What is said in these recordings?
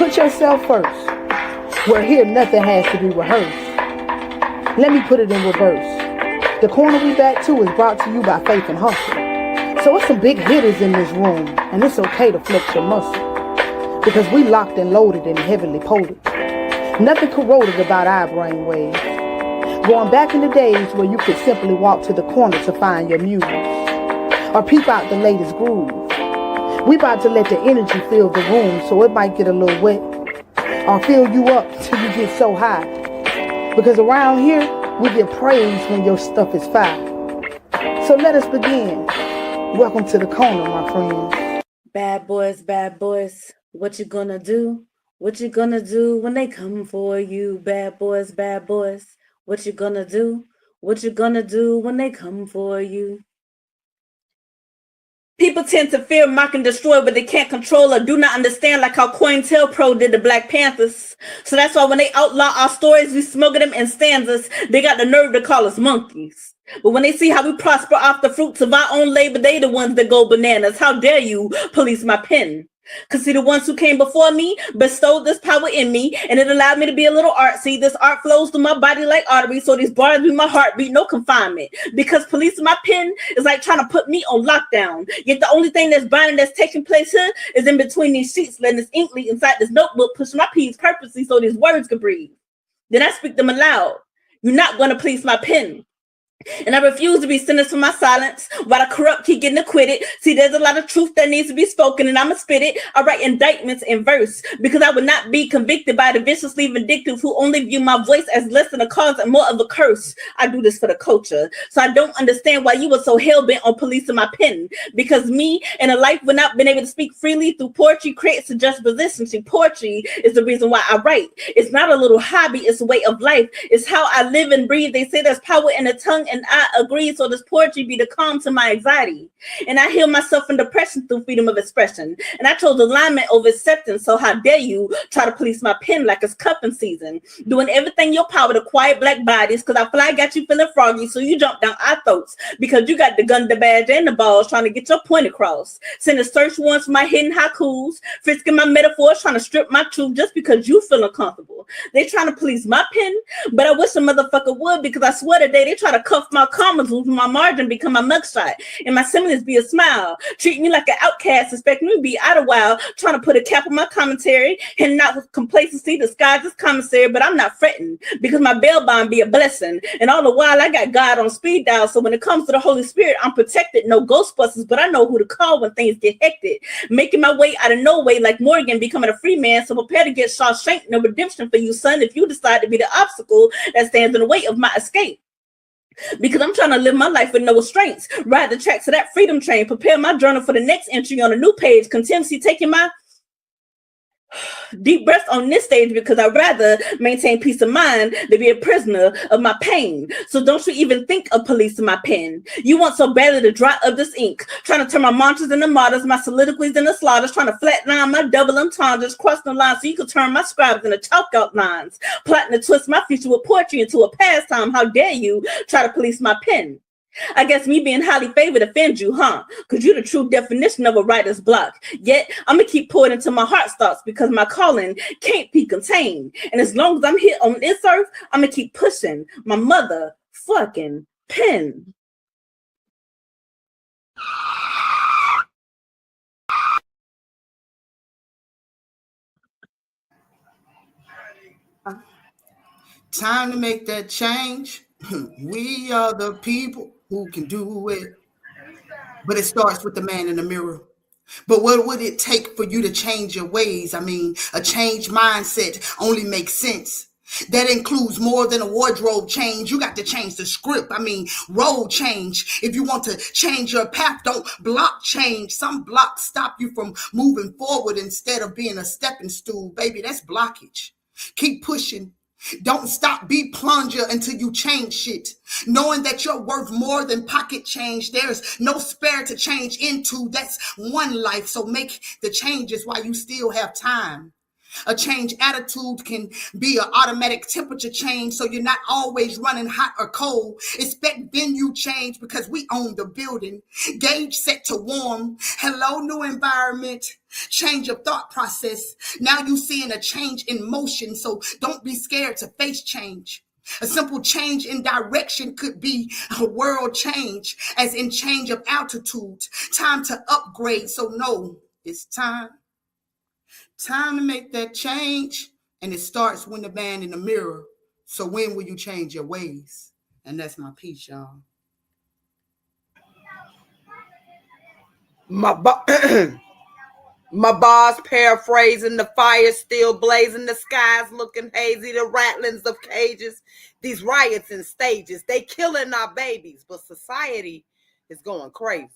Put yourself first. Where here nothing has to be rehearsed. Let me put it in reverse. The corner we back to is brought to you by Faith and Hustle. So it's some big hitters in this room, and it's okay to flex your muscle. Because we locked and loaded and heavily potent. Nothing corroded about our brain waves. Going back in the days where you could simply walk to the corner to find your muse. Or peep out the latest groove. We about to let the energy fill the room so it might get a little wet. Or fill you up till you get so high. Because around here, we get praise when your stuff is fire. So let us begin. Welcome to the corner, my friends. Bad boys, what you gonna do? What you gonna do when they come for you? Bad boys, what you gonna do? What you gonna do when they come for you? People tend to fear, mock, and destroy, but they can't control or do not understand, like how COINTELPRO did the Black Panthers. So that's why when they outlaw our stories, we smuggle them in stanzas. They got the nerve to call us monkeys. But when they see how we prosper off the fruits of our own labor, they the ones that go bananas. How dare you police my pen? Because see, the ones who came before me bestowed this power in me, and it allowed me to be a little artsy. This art flows through my body like arteries, so these bars be my heartbeat, no confinement. Because policing my pen is like trying to put me on lockdown. Yet the only thing that's binding that's taking place here is in between these sheets, letting this ink leak inside this notebook, pushing my P's purposely so these words can breathe. Then I speak them aloud. You're not going to police my pen. And I refuse to be sentenced for my silence while the corrupt keep getting acquitted. See, there's a lot of truth that needs to be spoken, and I'ma spit it. I write indictments in verse because I would not be convicted by the viciously vindictive who only view my voice as less than a cause and more of a curse. I do this for the culture. So I don't understand why you were so hell-bent on policing my pen. Because me and a life when I've been able to speak freely through poetry creates a juxtaposition. See, poetry is the reason why I write. It's not a little hobby, it's a way of life. It's how I live and breathe. They say there's power in the tongue, and I agree, so this poetry be the calm to my anxiety. And I heal myself from depression through freedom of expression. And I chose alignment over acceptance, so how dare you try to police my pen like it's cuffing season. Doing everything in your power to quiet black bodies, because I fly got you feeling froggy, so you jump down our throats. Because you got the gun, the badge, and the balls trying to get your point across. Sending search warrants for my hidden haikus, frisking my metaphors, trying to strip my truth just because you feel uncomfortable. They trying to police my pen, but I wish a motherfucker would, because I swear today they try to cuff my commas, lose my margin, become my mugshot, and my semblance be a smile. Treat me like an outcast, expect me to be out of wild, trying to put a cap on my commentary, and not with complacency disguised as commissary, but I'm not fretting, because my bail bond be a blessing, and all the while I got God on speed dial, so when it comes to the Holy Spirit, I'm protected, no Ghostbusters, but I know who to call when things get hectic, making my way out of no way like Morgan, becoming a free man, so prepare to get Shawshank, no redemption for you, son, if you decide to be the obstacle that stands in the way of my escape. Because I'm trying to live my life with no restraints. Ride the tracks of that freedom train. Prepare my journal for the next entry on a new page. Continuously taking my deep breath on this stage because I'd rather maintain peace of mind than be a prisoner of my pain. So don't you even think of policing my pen. You want so badly to dry up this ink, trying to turn my mantras into martyrs, my soliloquies into slaughters, trying to flatline my double entendres, cross the lines so you could turn my scribes into chalk outlines, plotting to twist my future with poetry into a pastime. How dare you try to police my pen? I guess me being highly favored offends you, huh? Because you're the true definition of a writer's block. Yet, I'm going to keep pouring into my heart thoughts because my calling can't be contained. And as long as I'm here on this earth, I'm going to keep pushing my motherfucking pen. Time to make that change. We are the people who can do it. But it starts with the man in the mirror. But what would it take for you to change your ways? I mean, a changed mindset only makes sense. That includes more than a wardrobe change. You got to change the script. I mean, road change. If you want to change your path, don't block change. Some blocks stop you from moving forward instead of being a stepping stool. Baby, that's blockage. Keep pushing. Don't stop, be plunger until you change shit. Knowing that you're worth more than pocket change. There's no spare to change into. That's one life. So make the changes while you still have time. A change attitude can be an automatic temperature change, so you're not always running hot or cold. Expect venue change because we own the building. Gauge set to warm. Hello, new environment. Change your thought process. Now you seeing a change in motion, so don't be scared to face change. A simple change in direction could be a world change, as in change of altitude. Time to upgrade, so no, it's time. Time to make that change, and it starts when the man in the mirror. So when will you change your ways? And that's my piece, y'all. My boss paraphrasing, the fire still blazing, the skies looking hazy, the rattlings of cages, these riots and stages, they killing our babies, but society is going crazy.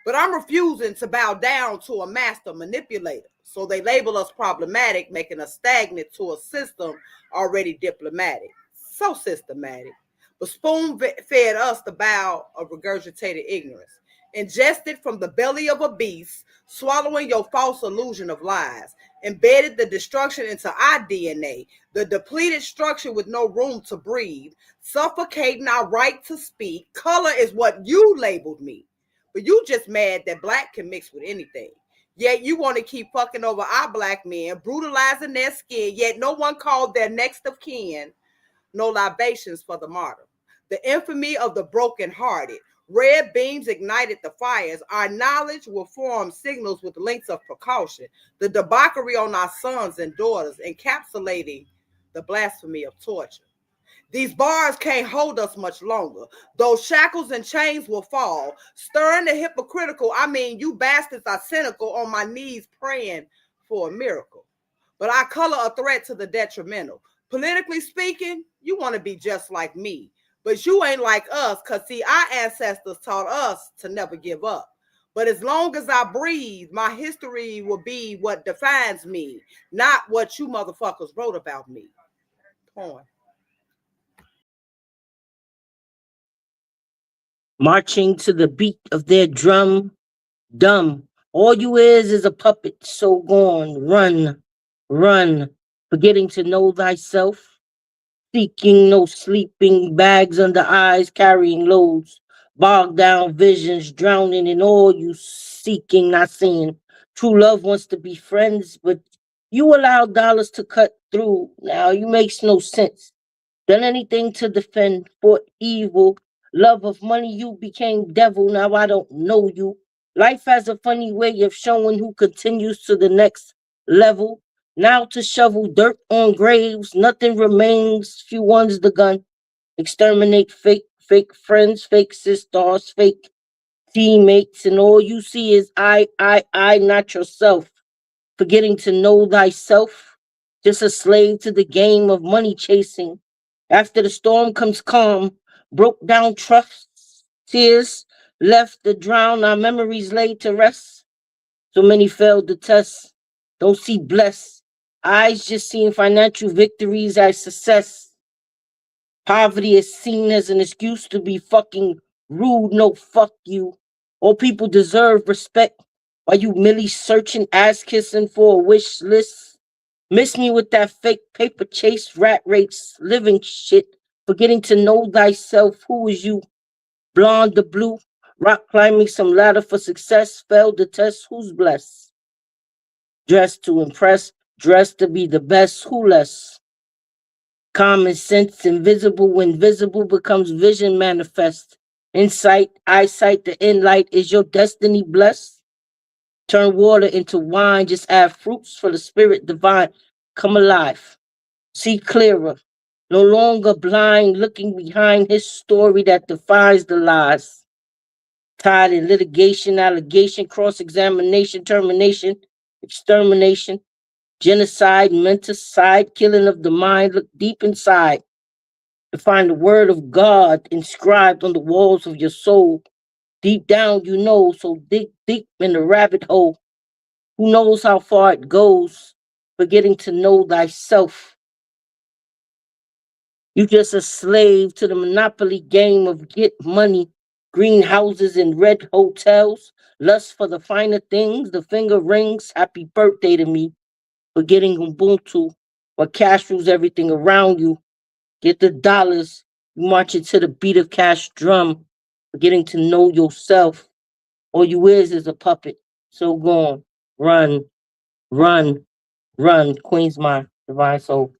But I'm refusing to bow down to a master manipulator. So they label us problematic, making us stagnant to a system already diplomatic. So systematic. But spoon-fed us the bow of regurgitated ignorance. Ingested from the belly of a beast, swallowing your false illusion of lies. Embedded the destruction into our DNA, the depleted structure with no room to breathe, suffocating our right to speak. Color is what you labeled me. But you just mad that black can mix with anything. Yet you want to keep fucking over our black men, brutalizing their skin, yet no one called their next of kin. No libations for the martyr. The infamy of the brokenhearted. Red beams ignited the fires. Our knowledge will form signals with links of precaution. The debauchery on our sons and daughters, encapsulating the blasphemy of torture. These bars can't hold us much longer. Those shackles and chains will fall. Stirring the hypocritical, I mean, you bastards are cynical, on my knees praying for a miracle. But I color a threat to the detrimental. Politically speaking, you want to be just like me. But you ain't like us, because see, our ancestors taught us to never give up. But as long as I breathe, my history will be what defines me, not what you motherfuckers wrote about me. Point. Marching to the beat of their drum, dumb. All you is a puppet, so gone, run, run, forgetting to know thyself, seeking no sleeping, bags under eyes, carrying loads, bogged down visions, drowning in all you seeking, not seeing. True love wants to be friends, but you allow dollars to cut through. Now you makes no sense. Done anything to defend, fought evil. Love of money, you became devil. Now I don't know you. Life has a funny way of showing who continues to the next level. Now to shovel dirt on graves, nothing remains. Few ones the gun. Exterminate fake friends, fake sisters, fake teammates, and all you see is I, not yourself. Forgetting to know thyself, just a slave to the game of money chasing. After the storm comes calm, broke down trust, tears left to drown, our memories laid to rest. So many failed the test, don't see blessed. Eyes just seeing financial victories as success. Poverty is seen as an excuse to be fucking rude, no fuck you. All people deserve respect. Are you merely searching, ass kissing for a wish list? Miss me with that fake paper chase, rat race, living shit. Forgetting to know thyself. Who is you? Blonde or blue? Rock climbing some ladder for success. Failed the test. Who's blessed? Dressed to impress. Dressed to be the best. Who less? Common sense, invisible when visible becomes vision manifest. Insight, eyesight, the end light. Is your destiny blessed? Turn water into wine, just add fruits for the spirit divine. Come alive, see clearer. No longer blind, looking behind his story that defies the lies. Tied in litigation, allegation, cross-examination, termination, extermination, genocide, menticide, killing of the mind. Look deep inside to find the word of God inscribed on the walls of your soul. Deep down you know, so dig deep in the rabbit hole. Who knows how far it goes, forgetting to know thyself. You just a slave to the monopoly game of get money, greenhouses and red hotels, lust for the finer things, the finger rings, happy birthday to me, forgetting Ubuntu, what cash rules everything around you. Get the dollars, you marching to the beat of cash drum, forgetting to know yourself. All you is a puppet, so gone. Run, run, run. Queen's my divine soul.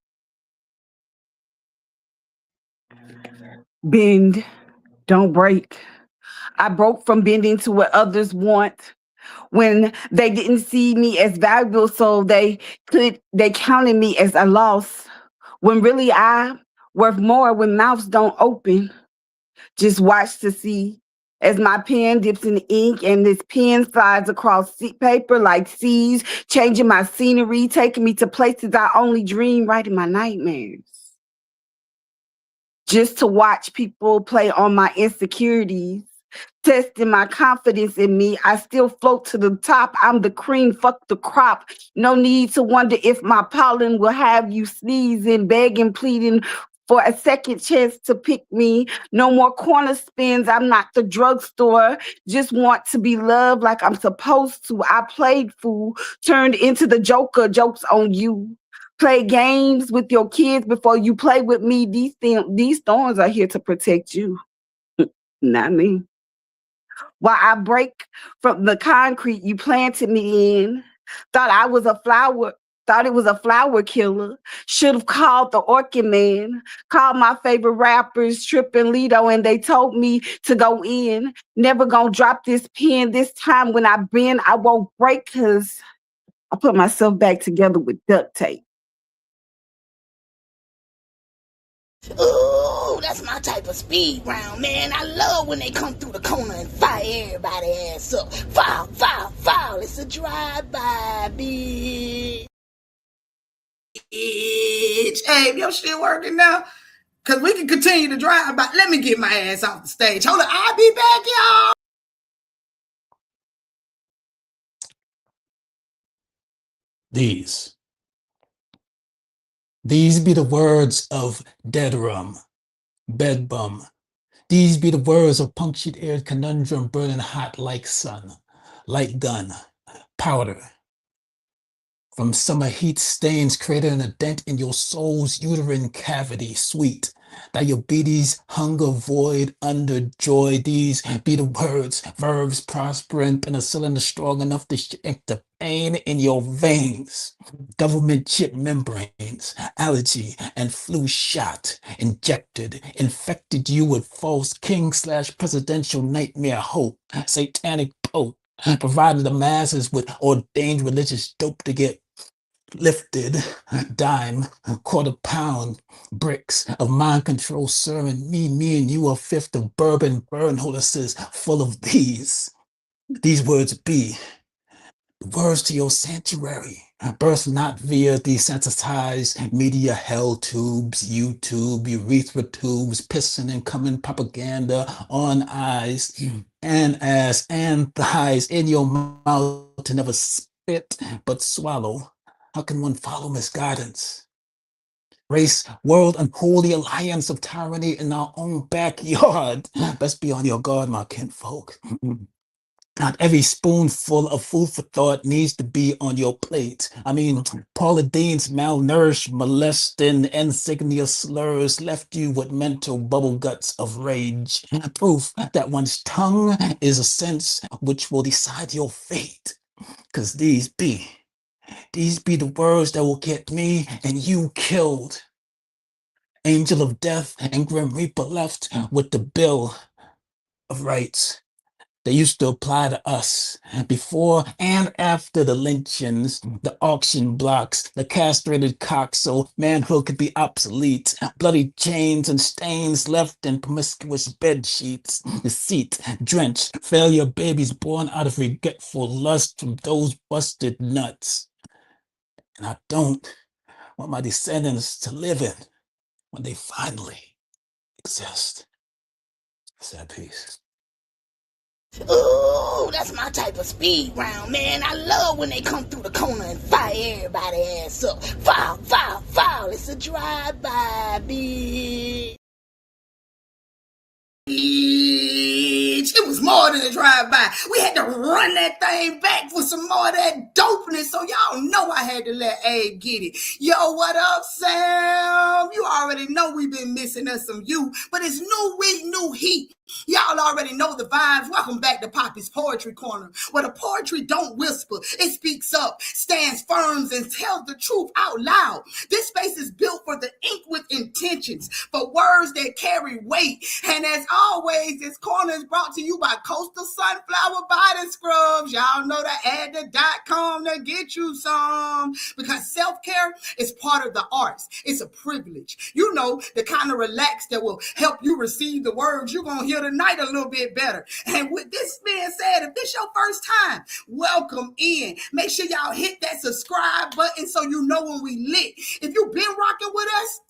Bend, don't break. I broke from bending to what others want when they didn't see me as valuable, so they counted me as a loss. When really I worth more when mouths don't open. Just watch to see as my pen dips in ink and this pen slides across paper like seas, changing my scenery, taking me to places I only dream, writing my nightmares. Just to watch people play on my insecurities, testing my confidence in me. I still float to the top. I'm the cream, fuck the crop. No need to wonder if my pollen will have you sneezing, begging, pleading for a second chance to pick me. No more corner spins. I'm not the drugstore. Just want to be loved like I'm supposed to. I played fool, turned into the joker. Jokes on you. Play games with your kids before you play with me. These thorns are here to protect you, not me. While I break from the concrete you planted me in, thought I was a flower, thought it was a flower killer. Should have called the Orchid Man, called my favorite rappers, Trip and Lido, and they told me to go in. Never gonna drop this pen. This time when I bend, I won't break because I put myself back together with duct tape. Ooh, that's my type of speed round, man. I love when they come through the corner and fire everybody ass up. Foul, foul, foul. It's a drive-by, bitch. Hey, your shit working now? Because we can continue to drive by. Let me get my ass off the stage. Hold on, I'll be back, y'all. These be the words of dead rum, bed bum. These be the words of punctured aired conundrum burning hot like sun, light gun, powder. From summer heat stains creating a dent in your soul's uterine cavity, sweet. Diabetes, hunger, void, under joy. These be the words, verbs, prospering, penicillin is strong enough to shrink the pain in your veins. Government chip membranes, allergy and flu shot, injected, infected you with false king/presidential nightmare hope, satanic pope, provided the masses with ordained religious dope to get lifted, dime, quarter pound, bricks of mind control sermon. Me and you a fifth of bourbon burn holuses full of these. These words be words to your sanctuary. Birth not via desensitized media hell tubes, YouTube, urethra tubes, pissing and coming propaganda on eyes and ass and thighs in your mouth to never spit but swallow. How can one follow misguidance? Race, world, unholy alliance of tyranny in our own backyard. Best be on your guard, my kinfolk. Not every spoonful of food for thought needs to be on your plate. I mean, Paula Dean's malnourished, molesting, insignia slurs left you with mental bubble guts of rage. Proof that one's tongue is a sense which will decide your fate. Because these be the words that will get me and you killed. Angel of death and Grim Reaper left with the bill of rights. They used to apply to us before and after the lynchings, the auction blocks, the castrated cocks so manhood could be obsolete, bloody chains and stains left in promiscuous bed sheets, deceit, drenched, failure babies born out of regretful lust from those busted nuts. And I don't want my descendants to live in when they finally exist. Sad peace. Ooh, that's my type of speed round, man. I love when they come through the corner and fire everybody ass up. Foul, foul, foul. It's a drive-by, bitch. It was more than a drive-by. We had to run that thing back for some more of that dopeness, so y'all know I had to let Abe get it. Yo, what up, Sam? You already know we've been missing us some you, but it's new week, new heat. Y'all already know the vibes. Welcome back to Poppy's Poetry Corner, where the poetry don't whisper. It speaks up, stands firm, and tells the truth out loud. This space is built for the ink with intentions, for words that carry weight. And as always, this corner is brought to you by Coastal Sunflower Body Scrubs. Y'all know to add the .com to get you some, because self-care is part of the arts. It's a privilege. You know, the kind of relax that will help you receive the words you're going to hear tonight a little bit better. And with this being said, if this your first time, welcome in. Make sure y'all hit that subscribe button so you know when we lit. If you've been rocking with us,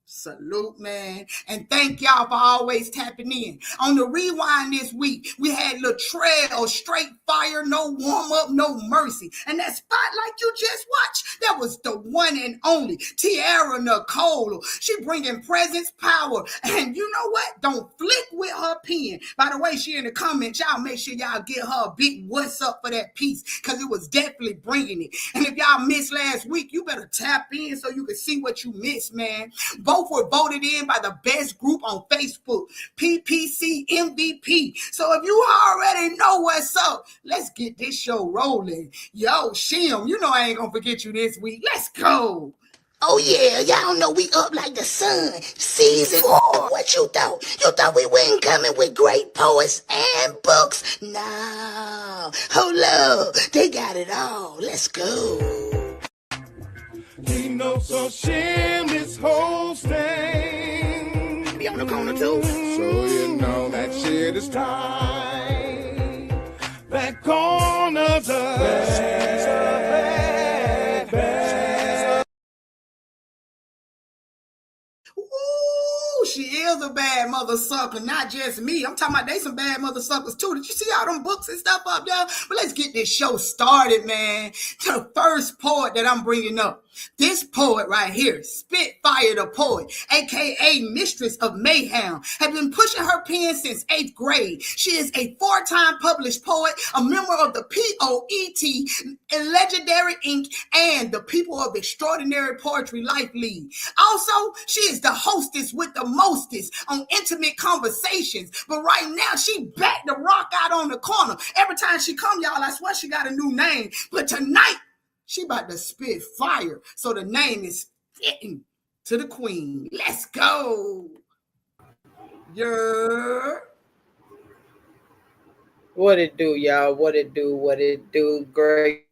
salute, man. And thank y'all for always tapping in. On the rewind this week, we had Latrell, straight fire, no warm up, no mercy. And that spotlight you just watched, that was the one and only Tiara Nicole. She bringing presence, power. And you know what? Don't flick with her pen. By the way, she in the comments, y'all make sure y'all get her a big what's up for that piece, because it was definitely bringing it. And if y'all missed last week, you better tap in so you can see what you missed, man. Both were voted in by the best group on Facebook, P.P.C MVP. So if you already know what's up, let's get this show rolling. Yo, Shim, you know I ain't gonna forget you this week. Let's go. Oh yeah, y'all know we up like the sun. Season 4. What you thought? You thought we wasn't coming with great poets and books? No. Hold up. They got it all. Let's go. He knows so shameless hosting. Be on the corner too. So you know that shit is tight. That corner does. Ooh, she is a bad mother sucker, not just me. I'm talking about they some bad mother suckers too. Did you see all them books and stuff up there? But let's get this show started, man. To the first poet that I'm bringing up. This poet right here, Spitfire the Poet, aka Mistress of Mayhem, has been pushing her pen since 8th grade. She is a 4-time published poet, a member of the Poet, Legendary Inc., and the People of Extraordinary Poetry Life League. Also, she is the hostess with the mostest on Intimate Conversations. But right now, she back to rock out on the corner. Every time she come, y'all, I swear she got a new name. But tonight, she about to spit fire. So the name is Spitting to the Queen. Let's go. Yeah. What it do, y'all? What it do? What it do? Grateful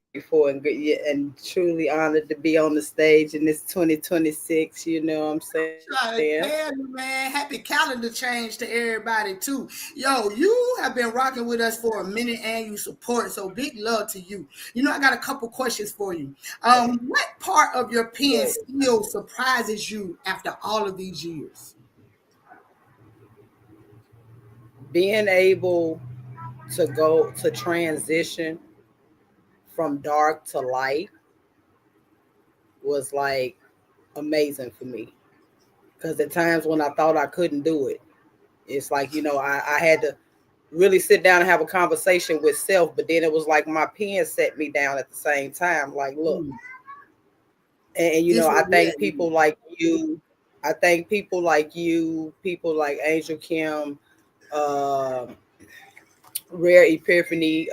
and truly honored to be on the stage in this 2026. You know what I'm saying? Tell you, man, happy calendar change to everybody too. Yo, you have been rocking with us for a minute and you support, so big love to you. You know, I got a couple questions for you. What part of your pen still surprises you after all of these years? Being able to go to transition from dark to light was like amazing for me, because at times when I thought I couldn't do it, it's like, you know, I had to really sit down and have a conversation with self, but then it was like my pen set me down at the same time, like, look. And you know, I thank people like you, people like Angel Kim, Rare Epiphany,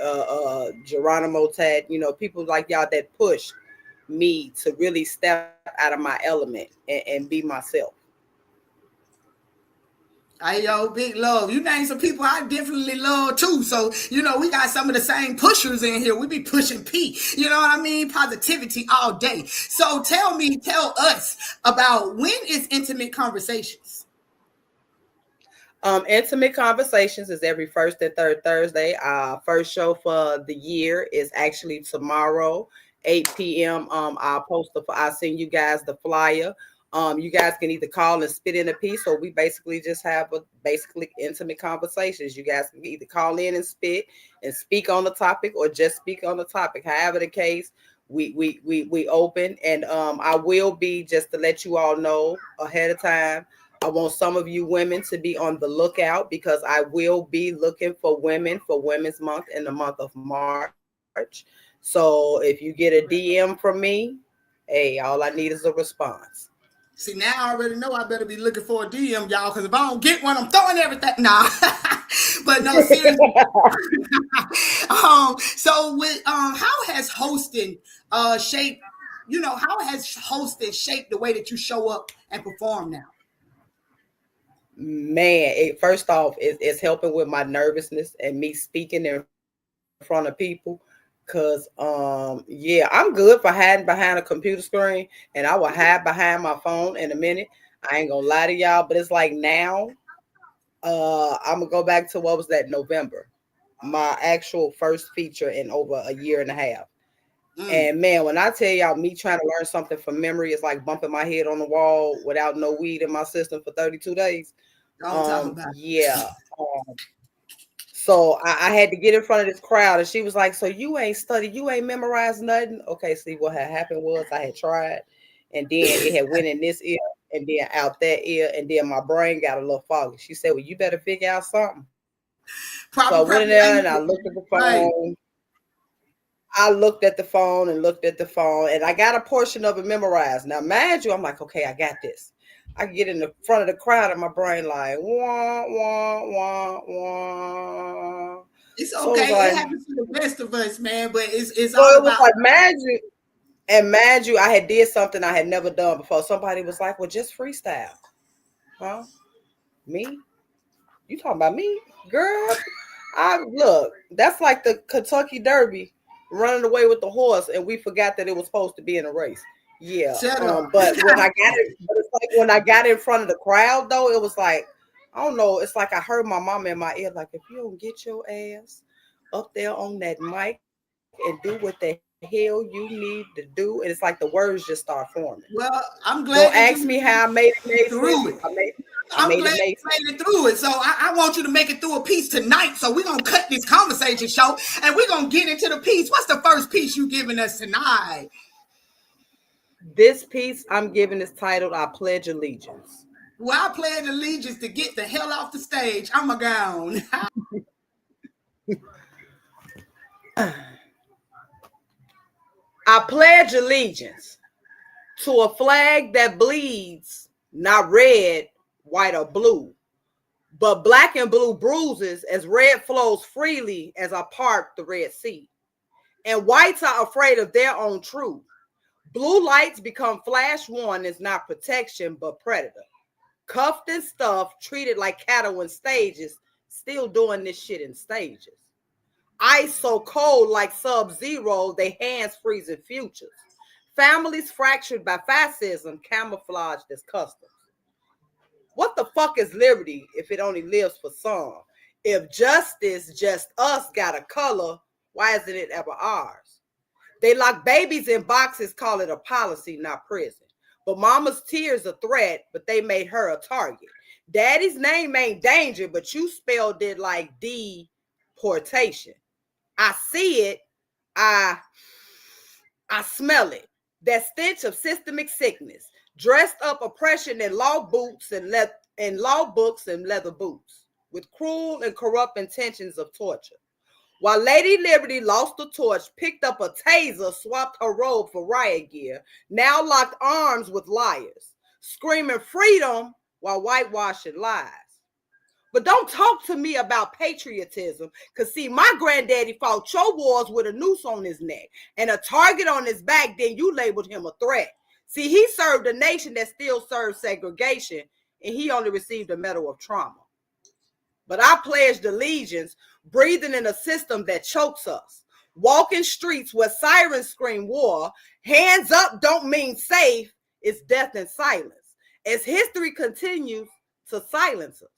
Geronimo Tad, you know, people like y'all that push me to really step out of my element and be myself. Hey, yo, big love. You name some people I definitely love too. So, you know, we got some of the same pushers in here. We be pushing P. You know what I mean? Positivity all day. So tell us about, when is Intimate Conversations? Intimate Conversations is every first and third Thursday. First show for the year is actually tomorrow, 8 p.m. I'll send you guys the flyer. You guys can either call and spit in a piece, or we basically just have intimate conversations. You guys can either call in and spit and speak on the topic, or just speak on the topic. However the case, we open. And I will be, just to let you all know ahead of time, I want some of you women to be on the lookout, because I will be looking for women for Women's Month in the month of March. So if you get a DM from me, hey, all I need is a response. See, now I already know I better be looking for a DM, y'all, because if I don't get one, I'm throwing everything. Nah. But no, seriously. So with how has hosting shaped, how has hosting shaped the way that you show up and perform now? Man, first off, it's helping with my nervousness and me speaking in front of people. Cause yeah, I'm good for hiding behind a computer screen, and I will hide behind my phone in a minute. I ain't gonna lie to y'all, but it's like now, I'm gonna go back to what was that November, my actual first feature in over a year and a half. And man, when I tell y'all, me trying to learn something from memory is like bumping my head on the wall without no weed in my system for 32 days. Don't talk about it. Yeah. So I had to get in front of this crowd, and she was like, "So you ain't studied, you ain't memorized nothing?" Okay, see what had happened was I had tried, and then it had went in this ear, and then out that ear, and then my brain got a little foggy. She said, "Well, you better figure out something." So I went in there and I looked at the phone. Right. I looked at the phone and looked at the phone, and I got a portion of it memorized. Now, mind you, I'm like, okay, I got this. I get in the front of the crowd, and my brain like, wah, wah, wah, wah. It's So okay. it It happens to the best of us, man. But it's so all it was about. like mind you, I had did something I had never done before. Somebody was like, well, just freestyle. Huh? Me? You talking about me? Girl, look, that's like the Kentucky Derby running away with the horse, and we forgot that it was supposed to be in a race. Yeah. Shut up. But it's like when I got in front of the crowd though, it was like, I don't know, it's like I heard my mama in my ear, like, if you don't get your ass up there on that mic and do what the hell you need to do, and it's like the words just start forming. Well, I'm glad. Don't ask me how I made it through it. I'm glad you made it through it. So I want you to make it through a piece tonight. So we're gonna cut this conversation show and we're gonna get into the piece. What's the first piece you giving us tonight? This piece I'm giving is titled "I Pledge Allegiance." Well, I pledge allegiance to get the hell off the stage. I'm a gown. I pledge allegiance to a flag that bleeds, not red, white, or blue, but black and blue bruises as red flows freely as I part the Red Sea. And whites are afraid of their own truth. Blue lights become flash warnings, not protection, but predator. Cuffed and stuffed, treated like cattle in stages, still doing this shit in stages. Ice so cold like Sub-Zero, they hands freezing futures. Families fractured by fascism, camouflaged as customs. What the fuck is liberty if it only lives for some? If justice, just us, got a color, why isn't it ever ours? They lock babies in boxes, call it a policy, not prison. But mama's tears a threat, but they made her a target. Daddy's name ain't danger, but you spelled it like deportation. I see it, I smell it. That stench of systemic sickness, dressed up oppression in law boots and law books and leather boots, with cruel and corrupt intentions of torture. While Lady Liberty lost the torch, picked up a taser, swapped her robe for riot gear, now locked arms with liars, screaming freedom while whitewashing lies. But don't talk to me about patriotism, because see, my granddaddy fought your wars with a noose on his neck and a target on his back, then you labeled him a threat. See, he served a nation that still serves segregation, and he only received a medal of trauma. But I pledged allegiance, breathing in a system that chokes us, walking streets where sirens scream war, hands up don't mean safe, it's death and silence, as history continues to silence us.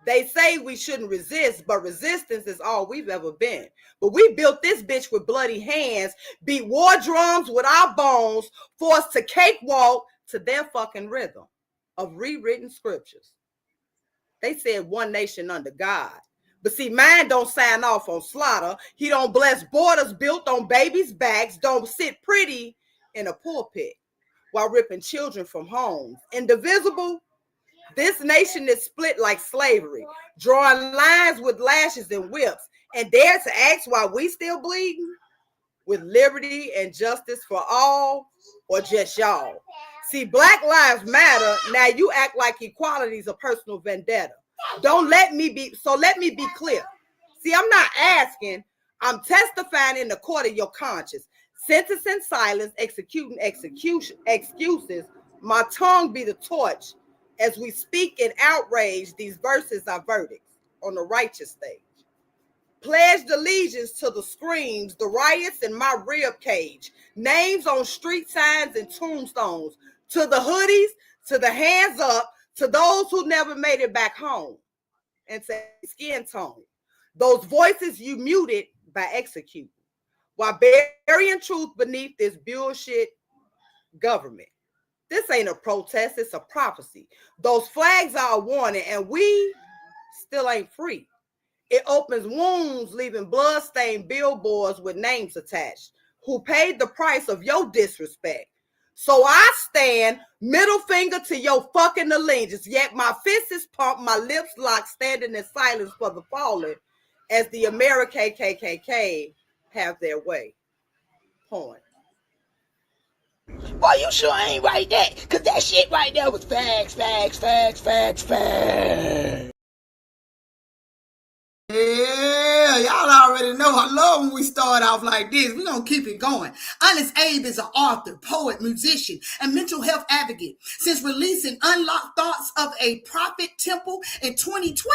They say we shouldn't resist, but resistance is all we've ever been. But we built this bitch with bloody hands, beat war drums with our bones, forced to cakewalk to their fucking rhythm of rewritten scriptures. They said one nation under God. But see, mine don't sign off on slaughter. He don't bless borders built on babies' backs, don't sit pretty in a pulpit while ripping children from homes. Indivisible. This nation is split like slavery, drawing lines with lashes and whips, and dare to ask why we still bleeding? With liberty and justice for all, or just y'all? See, Black Lives Matter, now you act like equality is a personal vendetta. Let me be clear. See, I'm not asking, I'm testifying in the court of your conscience. Sentencing silence, executing excuses. My tongue be the torch. As we speak in outrage, these verses are verdicts on the righteous stage. Pledged allegiance to the screams, the riots in my rib cage, names on street signs and tombstones, to the hoodies, to the hands up, to those who never made it back home, and to skin tone. Those voices you muted by executing, while burying truth beneath this bullshit government. This ain't a protest, it's a prophecy. Those flags are a warning, and we still ain't free. It opens wounds, leaving blood-stained billboards with names attached. Who paid the price of your disrespect? So I stand, middle finger to your fucking allegiance, yet my fist is pumped, my lips locked, standing in silence for the fallen, as the American KKK have their way. Point. Boy, you sure ain't write that, cause that shit right there was facts, facts, facts, facts, facts. Yeah, y'all already know I love when we start off like this. We're going to keep it going. Honest Abe is an author, poet, musician, and mental health advocate. Since releasing Unlocked Thoughts of a Prophet Temple in 2012,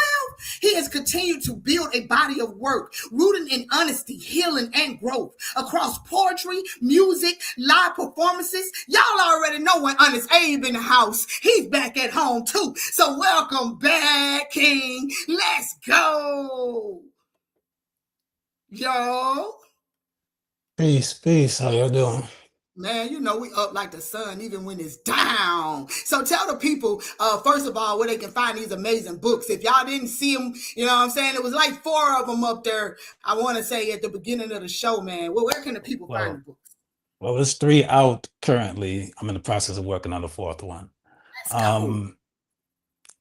he has continued to build a body of work rooted in honesty, healing, and growth across poetry, music, live performances. Y'all already know when Honest Abe in the house, he's back at home too. So welcome back, King. Let's go. Yo, Peace. How y'all doing? man, you know we up like the sun even when it's down. So tell the people, first of all, where they can find these amazing books. If y'all didn't see them, you know what I'm saying? It was like 4 of them up there, I want to say, at the beginning of the show, man. Well, where can the people find the books? Well, there's 3 out currently. I'm in the process of working on the 4th one. Let's go.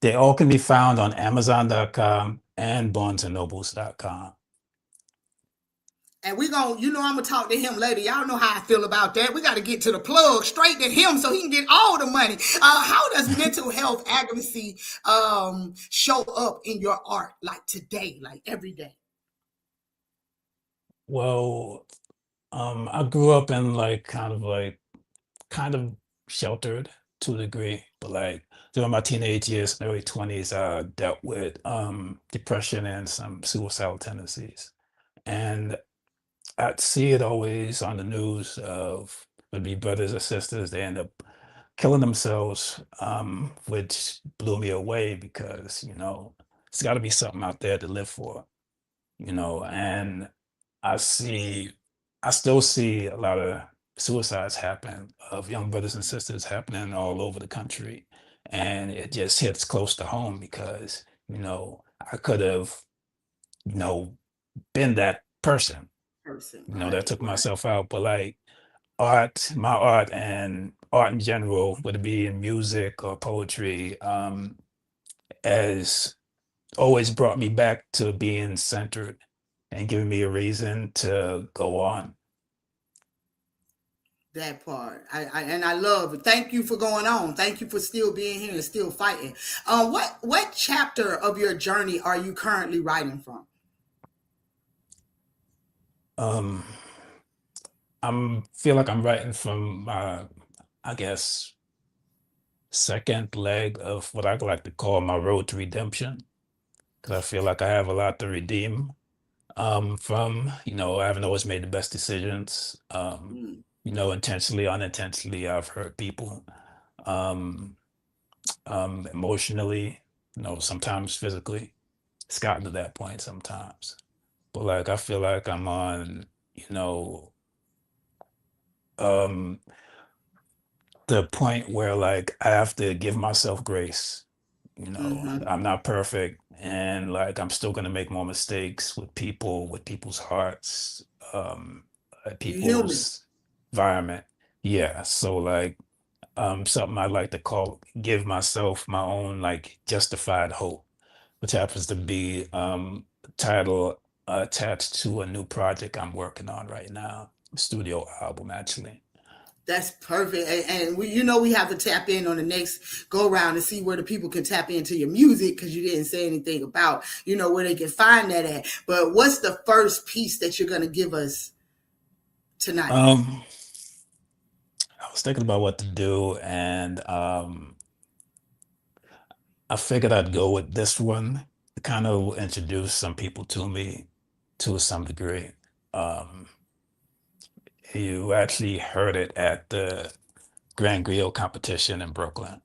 They all can be found on Amazon.com and BarnesandNobles.com. And we gonna, I'm gonna talk to him later. Y'all know how I feel about that. We got to get to the plug straight to him so he can get all the money. How does mental health advocacy show up in your art, like today, like every day? Well, I grew up in kind of sheltered to a degree, but like during my teenage years and early 20s, I dealt with depression and some suicidal tendencies. And I'd see it always on the news of would be brothers or sisters, they end up killing themselves, which blew me away because, it's got to be something out there to live for, and I see, I still see a lot of suicides happen of young brothers and sisters happening all over the country. And it just hits close to home because, I could have, you know, been that person, that took Right. myself out. But like my art in general, whether it be in music or poetry, has always brought me back to being centered and giving me a reason to go on. That part, I love it. Thank you for going on. Thank you for still being here and still fighting. What chapter of your journey are you currently writing from? Feel like I'm writing from my, I guess, second leg of what I like to call my road to redemption, because I feel like I have a lot to redeem from, I haven't always made the best decisions. Intentionally, unintentionally, I've hurt people, emotionally, sometimes physically. It's gotten to that point sometimes. But like I feel like I'm on, you know, um the point where like I have to give myself grace. I'm not perfect, and like I'm still gonna make more mistakes with people, with people's hearts, You human. people's environment. Yeah. So like something I like to call give myself my own like justified hope, which happens to be title attached to a new project I'm working on right now, studio album actually. That's perfect. And we, we have to tap in on the next go round and see where the people can tap into your music, because you didn't say anything about, where they can find that at. But what's the first piece that you're going to give us tonight? I was thinking about what to do, and I figured I'd go with this one to kind of introduce some people to me to some degree. Um, you actually heard it at the Grand Griot competition in Brooklyn.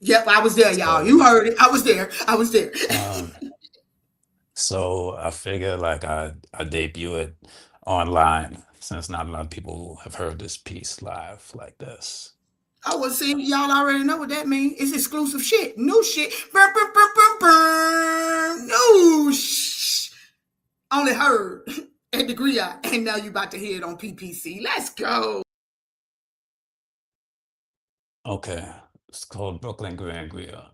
Yep, I was there, y'all. You So, heard it. I was there. um, so I figured like I debut it online since not a lot of people have heard this piece live like this. I was saying, y'all already know what that means. It's exclusive shit. New shit. Burr, burr, burr, burr, burr. New only heard at the Griot. And now you about to hear it on P.P.C. Let's go. Okay, it's called Brooklyn Grand Griot.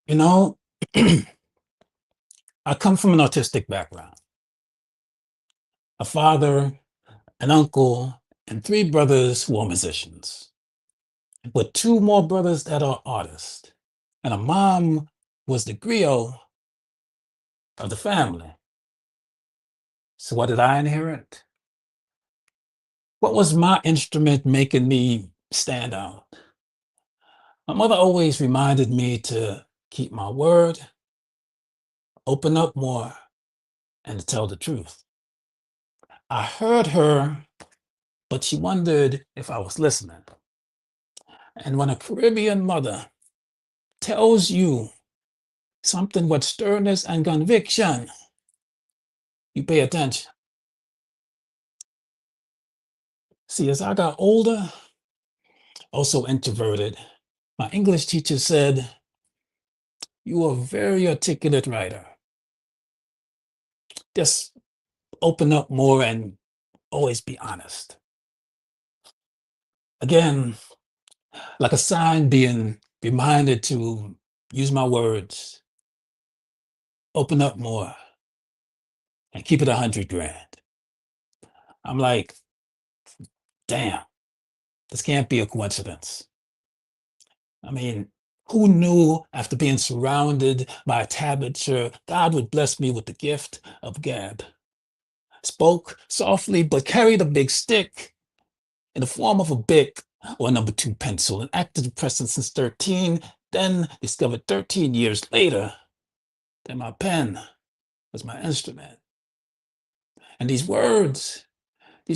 You know, I come from an artistic background. A father, an uncle, and 3 brothers who are musicians, with 2 more brothers that are artists, and a mom was the griot of the family. So what did I inherit? What was my instrument making me stand out? My mother always reminded me to keep my word, open up more, and to tell the truth. I heard her, but she wondered if I was listening. And when a Caribbean mother tells you something with sternness and conviction, you pay attention. See, as I got older, also introverted, my English teacher said, "You are a very articulate writer. Just open up more and always be honest." Again, like a sign being reminded to use my words, open up more, and keep it 100 grand. I'm like, damn, this can't be a coincidence. I mean, who knew after being surrounded by a tablature, God would bless me with the gift of gab? Spoke softly, but carried a big stick in the form of a Bic or a number 2 pencil, an active present since 13, then discovered 13 years later that my pen was my instrument. And these words be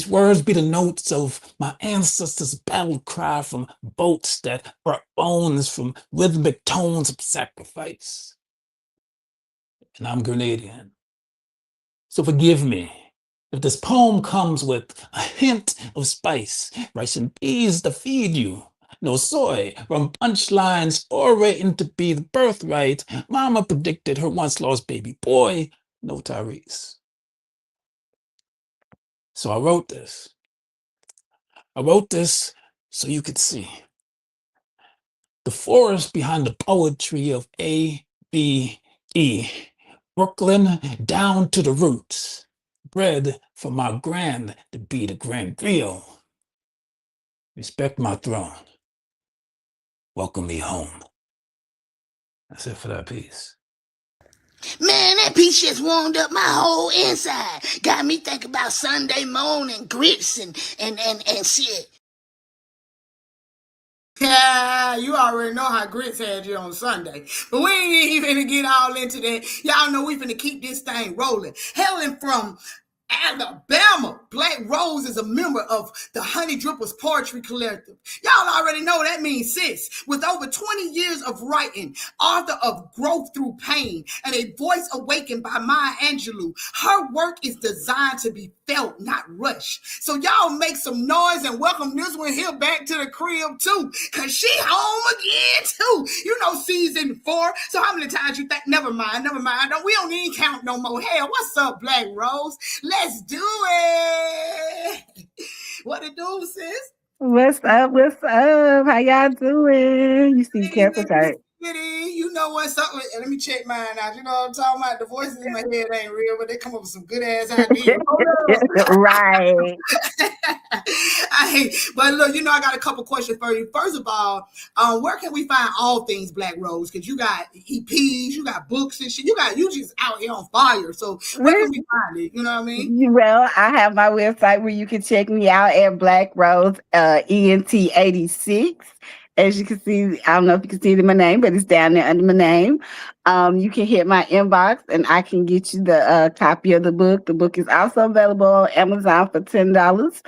the notes of my ancestors' battle cry from boats that brought bones from rhythmic tones of sacrifice. And I'm Grenadian. So forgive me if this poem comes with a hint of spice, rice and peas to feed you. No soy from punchlines or written to be the birthright. Mama predicted her once lost baby boy, no Tyrese. So I wrote this. So you could see the forest behind the poetry of A.B.E. Brooklyn down to the roots, bred from my grand to be the Grand Griot. Respect my throne. Welcome me home. That's it for that piece. Man, that piece just warmed up my whole inside. Got me thinking about Sunday morning grits and shit. Yeah, you already know how Grits had you on Sunday. But we ain't even gonna get all into that. Y'all know we finna keep this thing rolling. Hailing from Alabama, Black Rose is a member of the Honey Drippers Poetry Collective. Y'all already know that means sis. With over 20 years of writing, author of Growth Through Pain, and a voice awakened by Maya Angelou, her work is designed to be felt, not rushed. So y'all make some noise and welcome this one here back to the crib too, because she home again too. You know, season 4. So how many times you think? Never mind. We don't even count no more. Hell, what's up, Black Rose? Let's do it. What it do, sis? What's up? How y'all doing? You see careful tight. Kitty, you know what's up with, let me check mine out. You know what I'm talking about? The voices in my head ain't real, but they come up with some good ass ideas. Hold up. Right. But look, I got a couple questions for you. First of all, where can we find all things Black Rose? Because you got EPs, you got books and shit. You just out here on fire. So where can we find it? You know what I mean? Well, I have my website where you can check me out at Black Rose ENT 86. As you can see, I don't know if you can see it in my name, but it's down there under my name. You can hit my inbox and I can get you the copy of the book. The book is also available on Amazon for $10.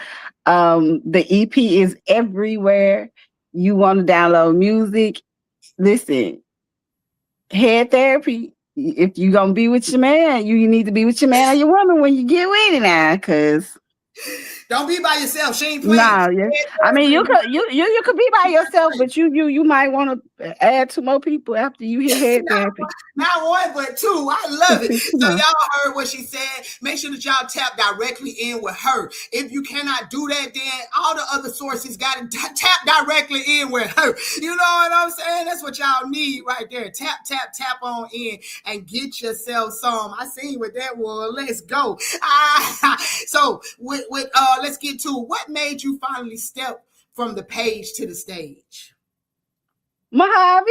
The EP is everywhere. You want to download music. Listen, head therapy. If you're going to be with your man, you need to be with your man or your woman when you get with it now, because don't be by yourself. She ain't playing. No, yeah. I mean, you could be by yourself, but you might want to add 2 more people after you hit head therapy. Not one, but 2. I love it. So y'all heard what she said. Make sure that y'all tap directly in with her. If you cannot do that, then all the other sources got to tap directly in with her. You know what I'm saying? That's what y'all need right there. Tap, tap, tap on in and get yourself some. I seen what that was. Let's go. So let's get to what made you finally step from the page to the stage. Mojave.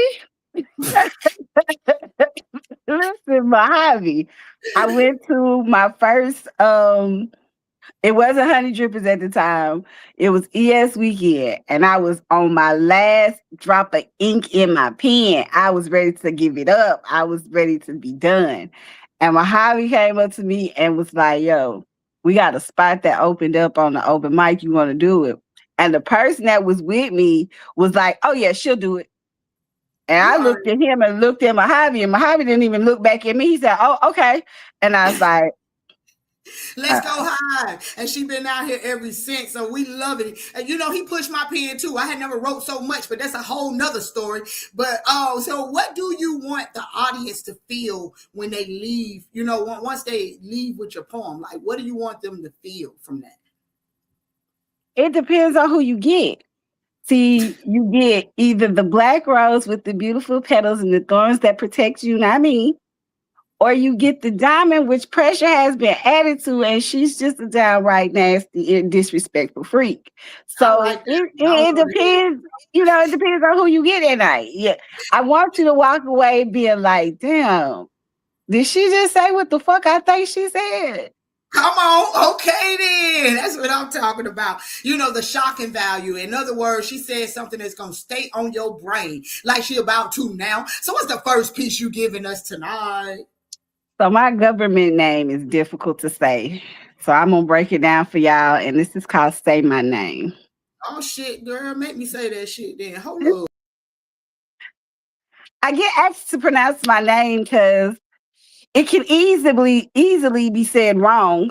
Listen, Mojave. I went to my first it wasn't Honey Drippers at the time. It was ES Weekend. And I was on my last drop of ink in my pen. I was ready to give it up. I was ready to be done. And Mojave came up to me and was like, yo, we got a spot that opened up on the open mic. You want to do it? And the person that was with me was like, oh, yeah, she'll do it. And I looked at him and looked at Mojave, and Mojave didn't even look back at me. He said, oh, okay. And I was like, let's go high. And she been out here ever since. So we love it. And he pushed my pen too. I had never wrote so much, but that's a whole nother story. But so what do you want the audience to feel when they leave? Once they leave with your poem, like what do you want them to feel from that? It depends on who you get. See, you get either the black rose with the beautiful petals and the thorns that protect you, not me, or you get the diamond, which pressure has been added to, and she's just a downright nasty and disrespectful freak. So it depends, it depends on who you get that night. Yeah, I want you to walk away being like, damn, did she just say what the fuck I think she said? Come on, okay then. That's what I'm talking about. The shocking value. In other words, she said something that's going to stay on your brain like she about to now. So what's the first piece you giving us tonight? So my government name is difficult to say. So I'm going to break it down for y'all. And this is called Say My Name. Oh, shit, girl. Make me say that shit then. Hold up. I get asked to pronounce my name because it can easily be said wrong.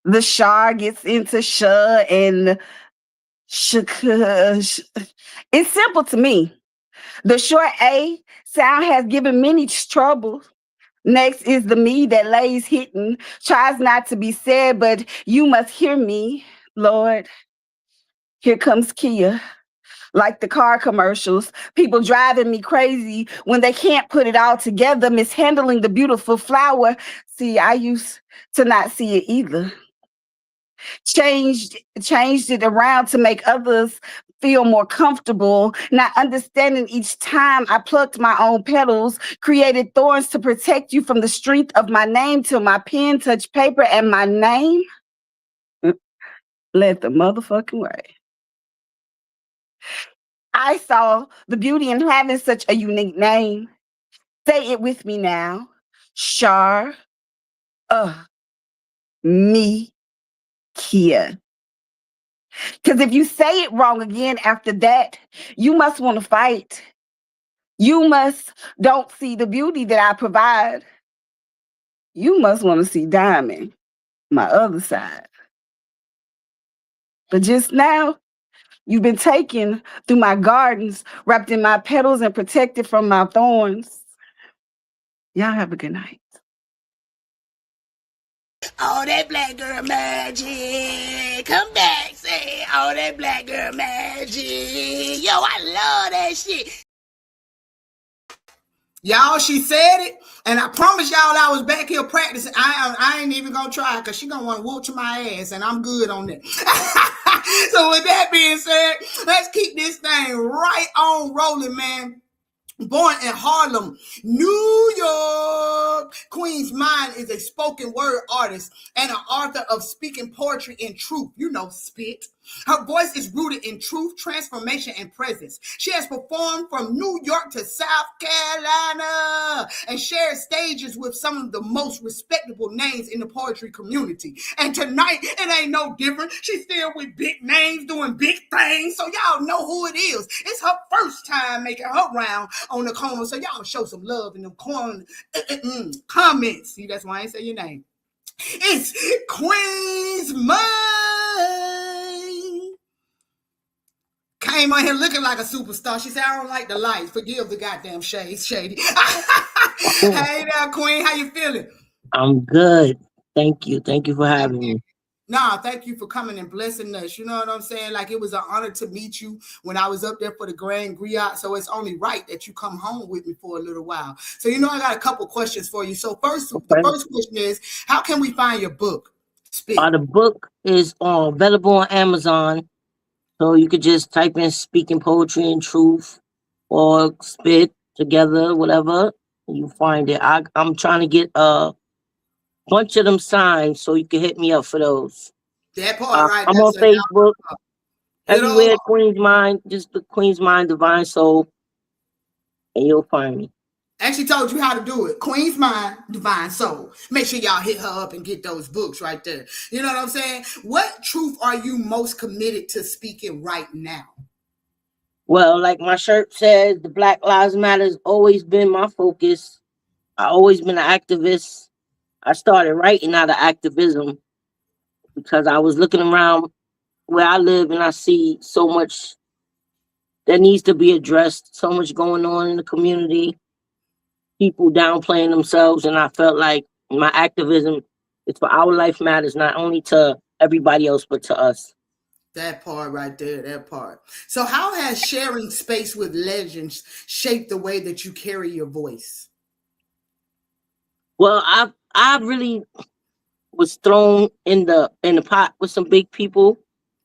The Shar gets into sh and sh. It's simple to me. The short A sound has given many troubles. Next is the me that lays hidden, tries not to be said, but you must hear me, Lord. Here comes Kia. Like the car commercials, people driving me crazy when they can't put it all together, mishandling the beautiful flower. See, I used to not see it either. Changed it around to make others feel more comfortable, not understanding each time I plucked my own petals, created thorns to protect you from the strength of my name till my pen touched paper and my name led the motherfucking way. I saw the beauty in having such a unique name. Say it with me now. Shar, me, Kia. Because if you say it wrong again after that, you must want to fight. You don't see the beauty that I provide. You must want to see Diamond, my other side. But just now, you've been taken through my gardens, wrapped in my petals and protected from my thorns. Y'all have a good night. Oh, that black girl magic. Come back, say, oh, that black girl magic. Yo, I love that shit. Y'all, she said it, and I promise y'all I was back here practicing. I ain't even gonna try because she gonna want to whoop to my ass, and I'm good on that. So with that being said, let's keep this thing right on rolling, man. Born in Harlem, New York, Queen's Mind is a spoken word artist and an author of speaking poetry in truth. You know, spit. Her voice is rooted in truth, transformation, and presence. She has performed from New York to South Carolina and shared stages with some of the most respectable names in the poetry community. And tonight, it ain't no different. She's still with big names doing big things, so y'all know who it is. It's her first time making her round on the corner, so y'all show some love in the corner comments. See, that's why I ain't say your name. It's Queen's Mind. Came on here looking like a superstar. She said, I don't like the lights. Forgive the goddamn shades, shady. Hey there, Queen. How you feeling? I'm good. Thank you. Thank you for having me. Nah, thank you for coming and blessing us. You know what I'm saying? Like, it was an honor to meet you when I was up there for the Grand Griot. So it's only right that you come home with me for a little while. So, you know, I got a couple questions for you. So the first question is, how can we find your book? Spit. The book is available on Amazon. So you could just type in Speaking Poetry and Truth or Spit together, whatever. You find it. I'm trying to get a bunch of them signed, so you can hit me up for those. That part right I'm there. on So Facebook, everywhere, on. Queen's Mind, just the Queen's Mind Divine Soul, and you'll find me. And she told you how to do it. Queen's Mind, Divine Soul. Make sure y'all hit her up and get those books right there. You know what I'm saying? What truth are you most committed to speaking right now? Well, like my shirt says, the Black Lives Matter has always been my focus. I always been an activist. I started writing out of activism because I was looking around where I live and I see so much that needs to be addressed, so much going on in the community, people downplaying themselves, and I felt like my activism is for our life matters, not only to everybody else, but to us. That part right there, that part. So how has sharing space with legends shaped the way that you carry your voice? Well, I really was thrown in the pot with some big people,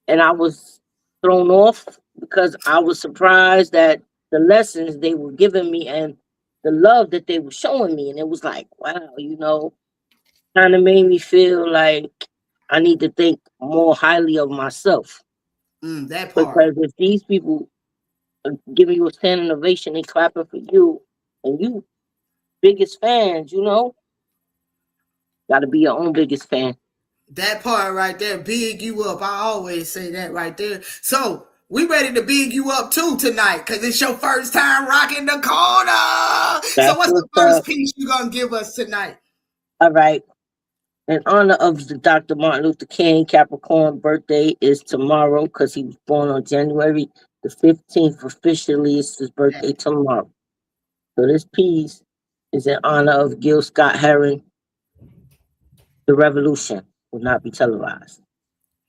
and I was thrown off because I was surprised that the lessons they were giving me and the love that they were showing me, and it was like, wow, kind of made me feel like I need to think more highly of myself. That part. Because if these people are giving you a standing ovation, they clapping for you, and you biggest fans, got to be your own biggest fan. That part right there, big you up. I always say that right there. So we ready to big you up too tonight because it's your first time rocking the corner. So what's the first piece you gonna give us tonight? All right. In honor of the Dr. Martin Luther King Capricorn birthday is tomorrow because he was born on January the 15th. Officially, it's his birthday tomorrow. So this piece is in honor of Gil Scott Heron. The revolution will not be televised.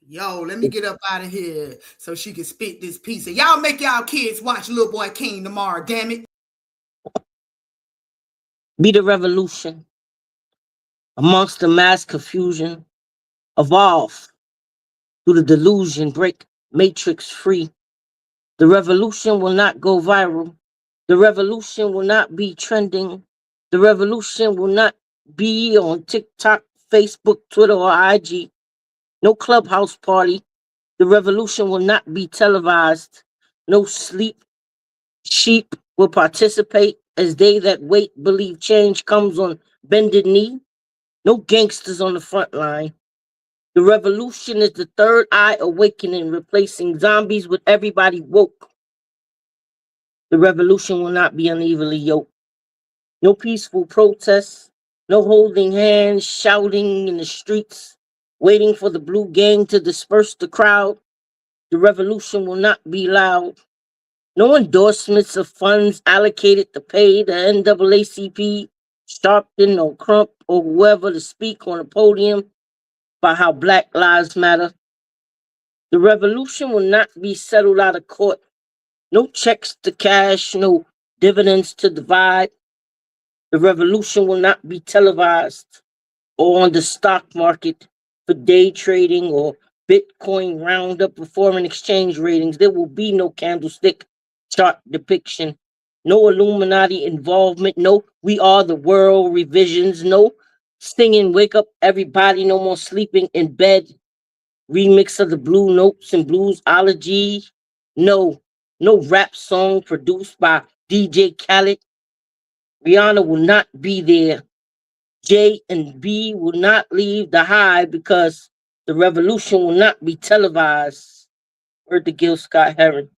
Yo, let me get up out of here so she can spit this piece. And y'all make y'all kids watch Little Boy King tomorrow, damn it. Be the revolution. Amongst the mass confusion, evolve through the delusion, break matrix free. The revolution will not go viral. The revolution will not be trending. The revolution will not be on TikTok, Facebook, Twitter, or IG. No clubhouse party. The revolution will not be televised. No sleep. Sheep will participate as they that wait believe change comes on bended knee. No gangsters on the front line. The revolution is the third eye awakening, replacing zombies with everybody woke. The revolution will not be unevenly yoked. No peaceful protests, no holding hands, shouting in the streets, waiting for the blue gang to disperse the crowd. The revolution will not be loud. No endorsements of funds allocated to pay the NAACP, Sharpton or Crump or whoever to speak on a podium about how Black Lives Matter. The revolution will not be settled out of court. No checks to cash, no dividends to divide. The revolution will not be televised or on the stock market for day trading or Bitcoin roundup or foreign exchange ratings. There will be no candlestick chart depiction, no Illuminati involvement, no we are the world revisions, no singing wake up everybody, no more sleeping in bed, remix of the Blue Notes and Bluesology, no rap song produced by DJ Khaled. Rihanna will not be there. J and B will not leave the hive because the revolution will not be televised. Word to Gil Scott Heron.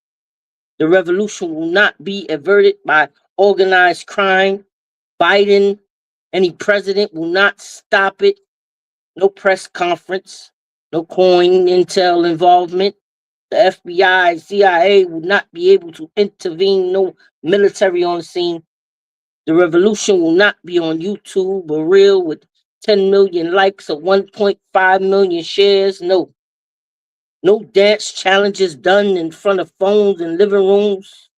The revolution will not be averted by organized crime. Biden, any president, will not stop it. No press conference, no coin intel involvement. The FBI, CIA will not be able to intervene. No military on the scene. The revolution will not be on YouTube or Reel with 10 million likes or 1.5 million shares. No dance challenges done in front of phones and living rooms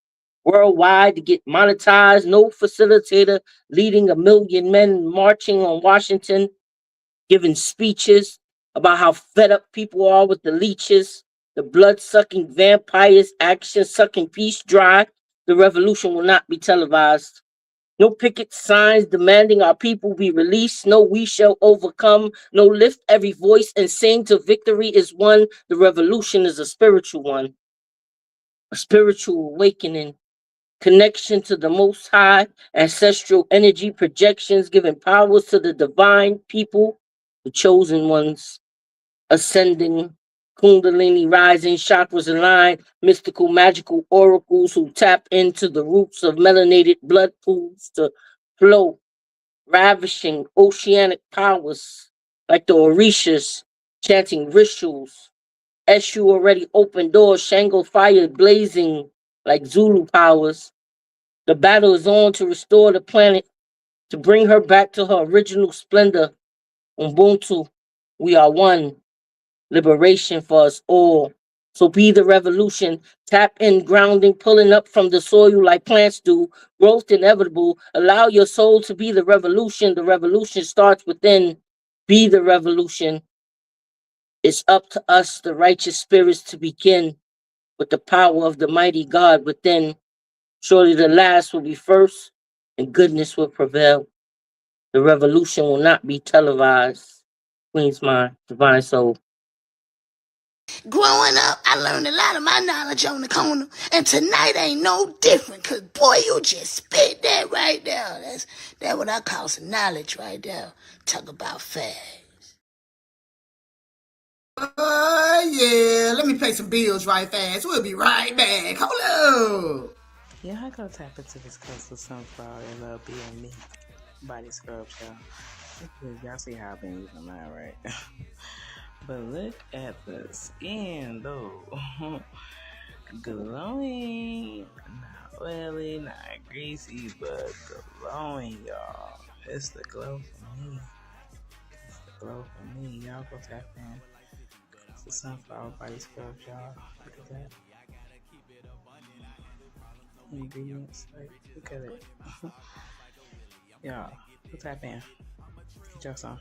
worldwide to get monetized. No facilitator leading a million men marching on Washington, giving speeches about how fed up people are with the leeches, the blood-sucking vampires, action-sucking peace drive. The revolution will not be televised. No picket signs demanding our people be released. No, we shall overcome. No, lift every voice and sing till victory is won. The revolution is a spiritual one, a spiritual awakening, connection to the Most High, ancestral energy projections, giving powers to the divine people, the chosen ones, ascending, kundalini rising, chakras aligned, mystical, magical oracles who tap into the roots of melanated blood pools to flow, ravishing oceanic powers like the Orishas, chanting rituals. Eshu already opened doors, Shango fire blazing like Zulu powers. The battle is on to restore the planet, to bring her back to her original splendor. Ubuntu, we are one. Liberation for us all. So be the revolution, tap in grounding, pulling up from the soil like plants do, growth inevitable. Allow your soul to be the revolution. The revolution starts within. Be the revolution. It's up to us, the righteous spirits, to begin with the power of the mighty God within. Surely the last will be first, and goodness will prevail. The revolution will not be televised. Queen's Mind, Divine Soul. Growing up, I learned a lot of my knowledge on the corner, and tonight ain't no different, cause boy, you just spit that right there. That's what I call some knowledge right there. Talk about facts. Yeah, let me pay some bills right fast. We'll be right back. Hold up. Yeah, I go tap into this Coastal Sunflower and Love Being Me body scrub, y'all. Y'all see how I've been using mine, right? But look at the skin, though. Glowing. Not oily, not greasy, but glowing, y'all. It's the glow for me. It's the glow for me. Y'all go tap in. It's the Sunflower body scrub, y'all. Look at that. Ingredients, like, look at it. Y'all, go tap in. Get y'all some.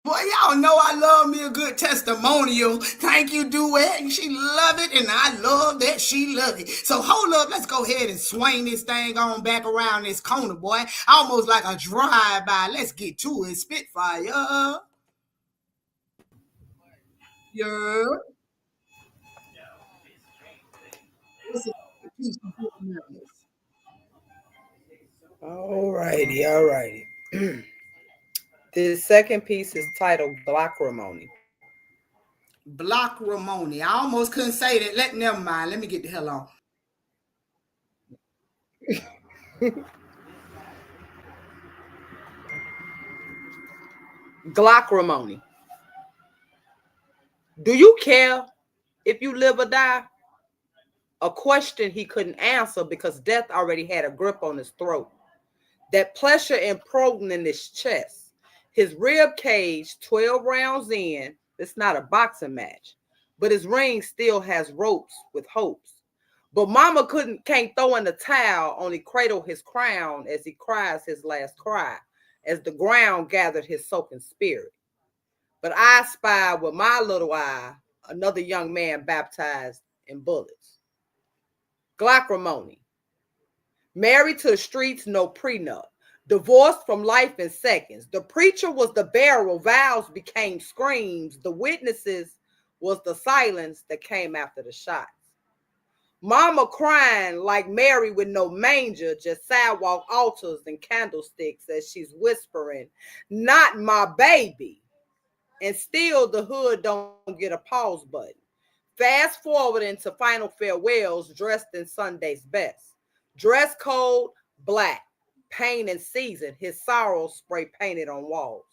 Boy, y'all know I love me a good testimonial. Thank you, Duet. She love it, and I love that she love it. So hold up, let's go ahead and swing this thing on back around this corner, boy. Almost like a drive-by. Let's get to it, Spitfire. Yeah. Alrighty. This second piece is titled Glockrimony. Block Ramoni. I almost couldn't say that. Never mind. Let me get the hell on. Glockrimony. Do you care if you live or die? A question he couldn't answer because death already had a grip on his throat. That pleasure improving in his chest. His rib cage, 12 rounds in. It's not a boxing match, but his ring still has ropes with hopes. But mama can't throw in the towel, only cradle his crown as he cries his last cry, as the ground gathered his soaking spirit. But I spied with my little eye another young man baptized in bullets. Glockrimony. Married to the streets, no prenup. Divorced from life in seconds. The preacher was the bearer, vows became screams. The witnesses was the silence that came after the shots. Mama crying like Mary with no manger, just sidewalk altars and candlesticks as she's whispering, not my baby. And still the hood don't get a pause button. Fast forward into final farewells, dressed in Sunday's best. Dress code, black, pain and season, his sorrow spray painted on walls.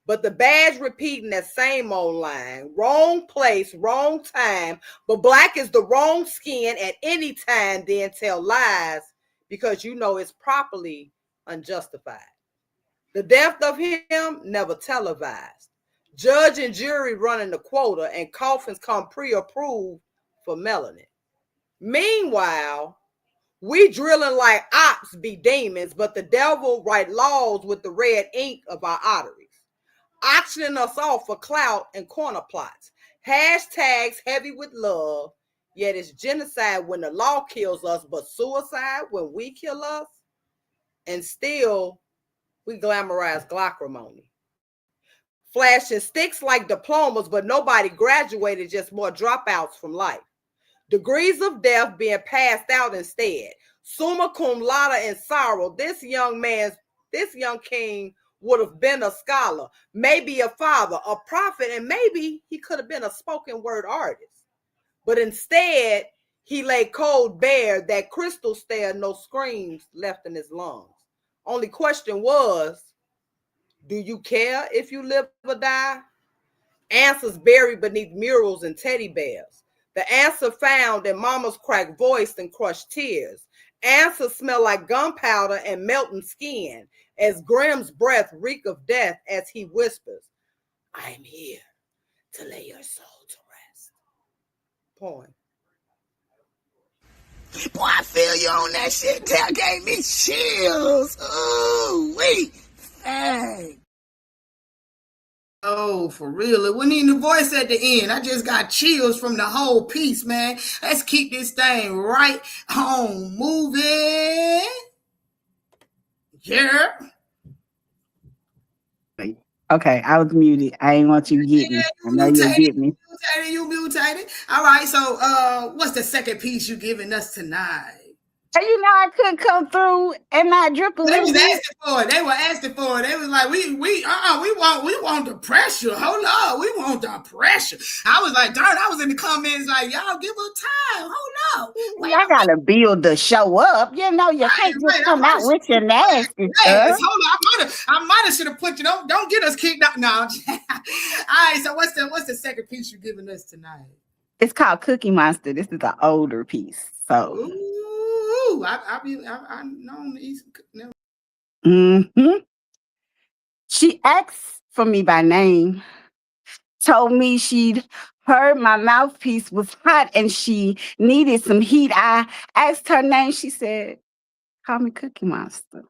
But the badge repeating that same old line, wrong place, wrong time, but black is the wrong skin at any time, then tell lies because you know it's properly unjustified. The death of him never televised. Judge and jury running the quota and coffins come pre-approved for melanin. Meanwhile, we drilling like ops be demons, but the devil write laws with the red ink of our arteries. Auctioning us off for clout and corner plots. Hashtags heavy with love, yet it's genocide when the law kills us, but suicide when we kill us. And still, we glamorize glockrimony. Flashing sticks like diplomas, but nobody graduated, just more dropouts from life. Degrees of death being passed out instead. Summa cum laude in sorrow. This young king would have been a scholar, maybe a father, a prophet, and maybe he could have been a spoken word artist. But instead, he lay cold bare, that crystal stare, no screams left in his lungs. Only question was, do you care if you live or die? Answers buried beneath murals and teddy bears. The answer found in mama's cracked voice and crushed tears. Answers smell like gunpowder and melting skin, as Grimm's breath reek of death as he whispers, I'm here to lay your soul to rest. Poem. Boy, I feel you on that shit. That gave me chills. Ooh, wait. Hey. Oh, for real. It wasn't even the voice at the end. I just got chills from the whole piece, man. Let's keep this thing right on moving. Yeah. Okay, I was muted. I ain't want you to get me. I know you'll get me. You mutated. All right, so what's the second piece you giving us tonight? And you know I couldn't come through and not drip a They little was bit. asking for it. They were asking for it. They was like, we want the pressure. Hold up, we want the pressure. I was like, darn, I was in the comments like, y'all give her time. Hold up. Wait, I gotta build to show up. You know, you can't just come out with your nasty stuff. Hold on, I might have should have put you. Don't get us kicked out. No. All right. So what's the second piece you're giving us tonight? It's called Cookie Monster. This is an older piece. So. Ooh, I've known these. She asked for me by name, told me she'd heard my mouthpiece was hot and she needed some heat. I asked her name. She said, call me Cookie Monster.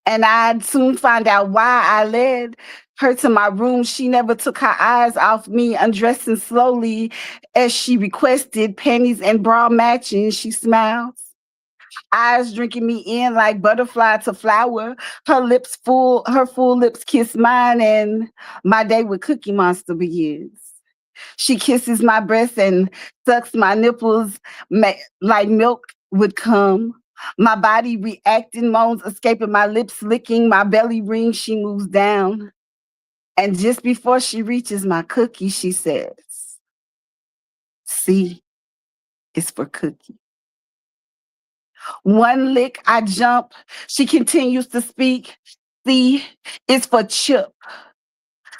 And I'd soon find out why. I led her to my room. She never took her eyes off me, undressing slowly as she requested, panties and bra matching. She smiles, eyes drinking me in like butterfly to flower. Her full lips kiss mine, and my day with Cookie Monster begins. She kisses my breast and sucks my nipples like milk would come. My body reacting, moans escaping my lips, licking my belly ring. She moves down. And just before she reaches my cookie, she says, C is for cookie. One lick, I jump. She continues to speak. C is for chip.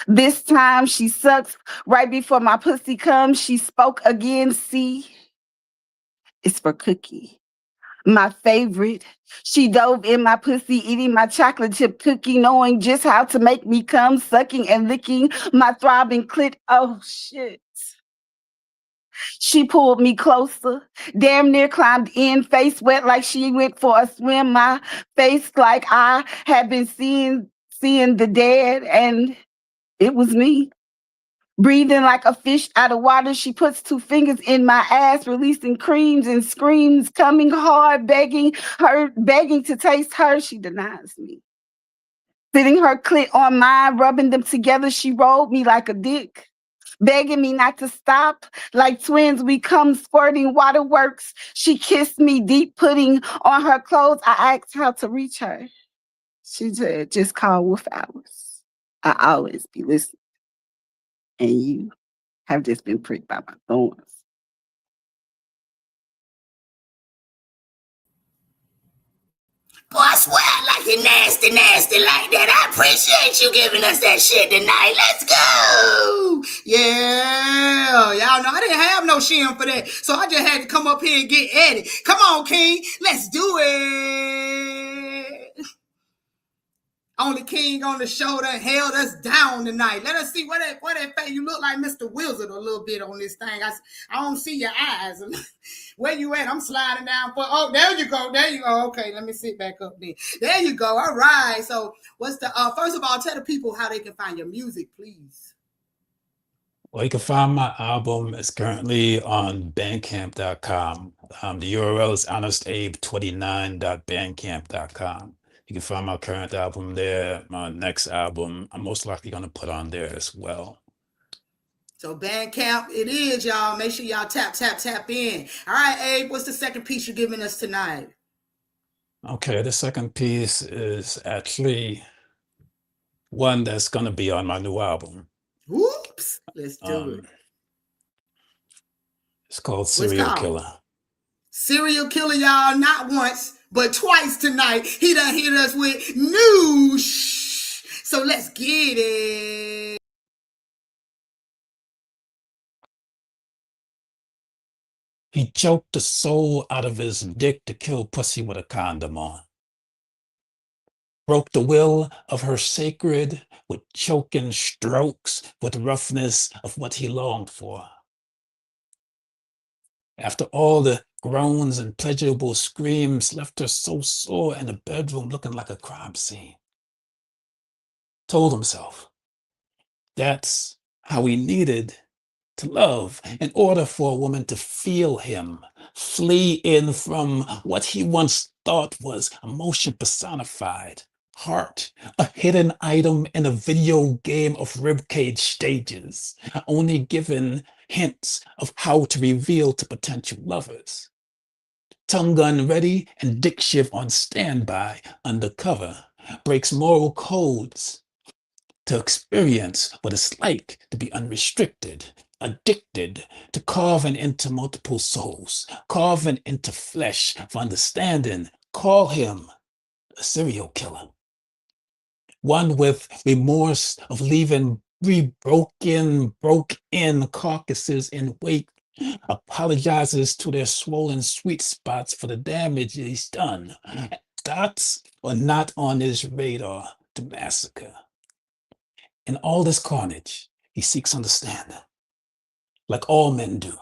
This time she sucks right before my pussy comes. She spoke again. C is for cookie. My favorite. She dove in my pussy, eating my chocolate chip cookie, knowing just how to make me come, sucking and licking my throbbing clit. Oh, shit. She pulled me closer, damn near climbed in, face wet like she went for a swim. My face like I had been seeing the dead, and it was me. Breathing like a fish out of water, she puts two fingers in my ass, releasing creams and screams, coming hard, begging to taste her. She denies me. Sitting her clit on mine, rubbing them together, she rolled me like a dick, begging me not to stop. Like twins, we come squirting waterworks. She kissed me deep, putting on her clothes. I asked how to reach her. She said, just call Wolf Hours. I always be listening. And you have just been pricked by my thorns. Boy, I swear I like it nasty, nasty like that. I appreciate you giving us that shit tonight. Let's go. Yeah, y'all know I didn't have no shim for that, so I just had to come up here and get at it. Come on, King, let's do it. Only King on the show that held us down tonight. Let us see what that face. You look like Mr. Wizard a little bit on this thing. I don't see your eyes. Where you at? I'm sliding down for. Oh, there you go. There you go. Okay, let me sit back up there. There you go. All right. So, what's the first of all, tell the people how they can find your music, please. Well, you can find my album. It's currently on bandcamp.com. The URL is honestabe29.bandcamp.com. You can find my current album there. My next album, I'm most likely going to put on there as well. So Bandcamp, it is, y'all. Make sure y'all tap in. All right, Abe, what's the second piece you're giving us tonight? Okay, the second piece is actually one that's going to be on my new album. Whoops, let's do it. It's called Serial Killer. Serial Killer, y'all, not once, but twice tonight. He done hit us with news. So let's get it. He choked the soul out of his dick to kill pussy with a condom on. Broke the will of her sacred with choking strokes, with roughness of what he longed for. After all the groans and pleasurable screams left her so sore in the bedroom looking like a crime scene. Told himself that's how he needed to love in order for a woman to feel him, flee in from what he once thought was emotion personified, heart, a hidden item in a video game of ribcage stages, only given hints of how to reveal to potential lovers. Tongue gun ready and dick shiv on standby, undercover, breaks moral codes to experience what it's like to be unrestricted, addicted to carving into multiple souls, carving into flesh for understanding. Call him a serial killer. One with remorse of leaving broke in carcasses in wake, apologizes to their swollen sweet spots for the damage he's done. Dots are not on his radar to massacre. In all this carnage, he seeks understanding, like all men do.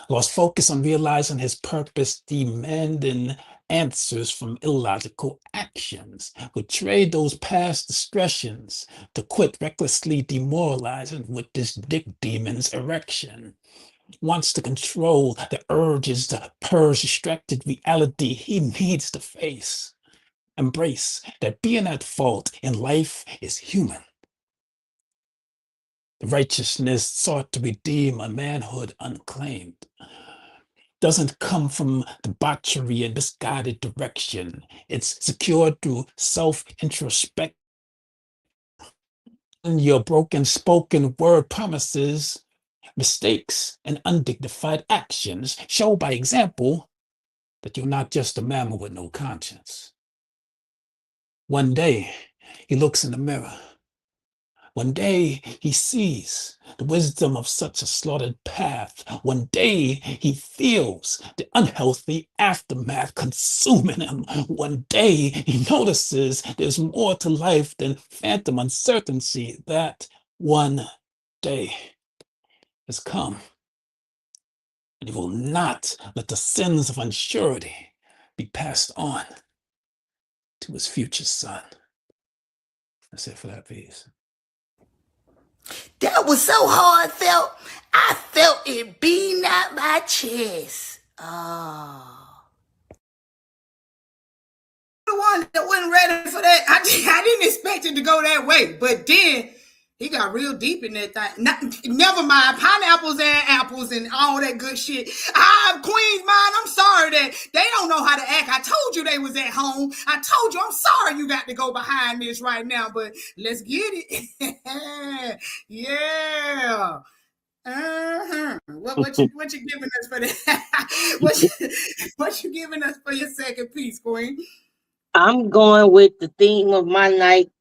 Lost focus on realizing his purpose, demanding answers from illogical actions. Would trade those past discretions to quit recklessly demoralizing with this dick demon's erection. Wants to control the urges to purge distracted reality he needs to face. Embrace that being at fault in life is human. Righteousness sought to redeem a manhood unclaimed doesn't come from debauchery and misguided direction. It's secured through self-introspection. Your broken spoken word promises, mistakes, and undignified actions show by example that you're not just a mammal with no conscience. One day, he looks in the mirror. One day he sees the wisdom of such a slaughtered path. One day he feels the unhealthy aftermath consuming him. One day he notices there's more to life than phantom uncertainty. That one day has come. and he will not let the sins of unsurety be passed on to his future son. That's it for that piece. That was so heartfelt. I felt it beating out my chest. Oh. The one that wasn't ready for that. I didn't expect it to go that way, but then he got real deep in that thing. Never mind pineapples and apples and all that good shit. Queen's Mind, I'm sorry that they don't know how to act. I told you they was at home. I told you, I'm sorry you got to go behind this right now, but let's get it. Yeah. What you giving us for that? what you giving us for your second piece, Queen? I'm going with the theme of my night,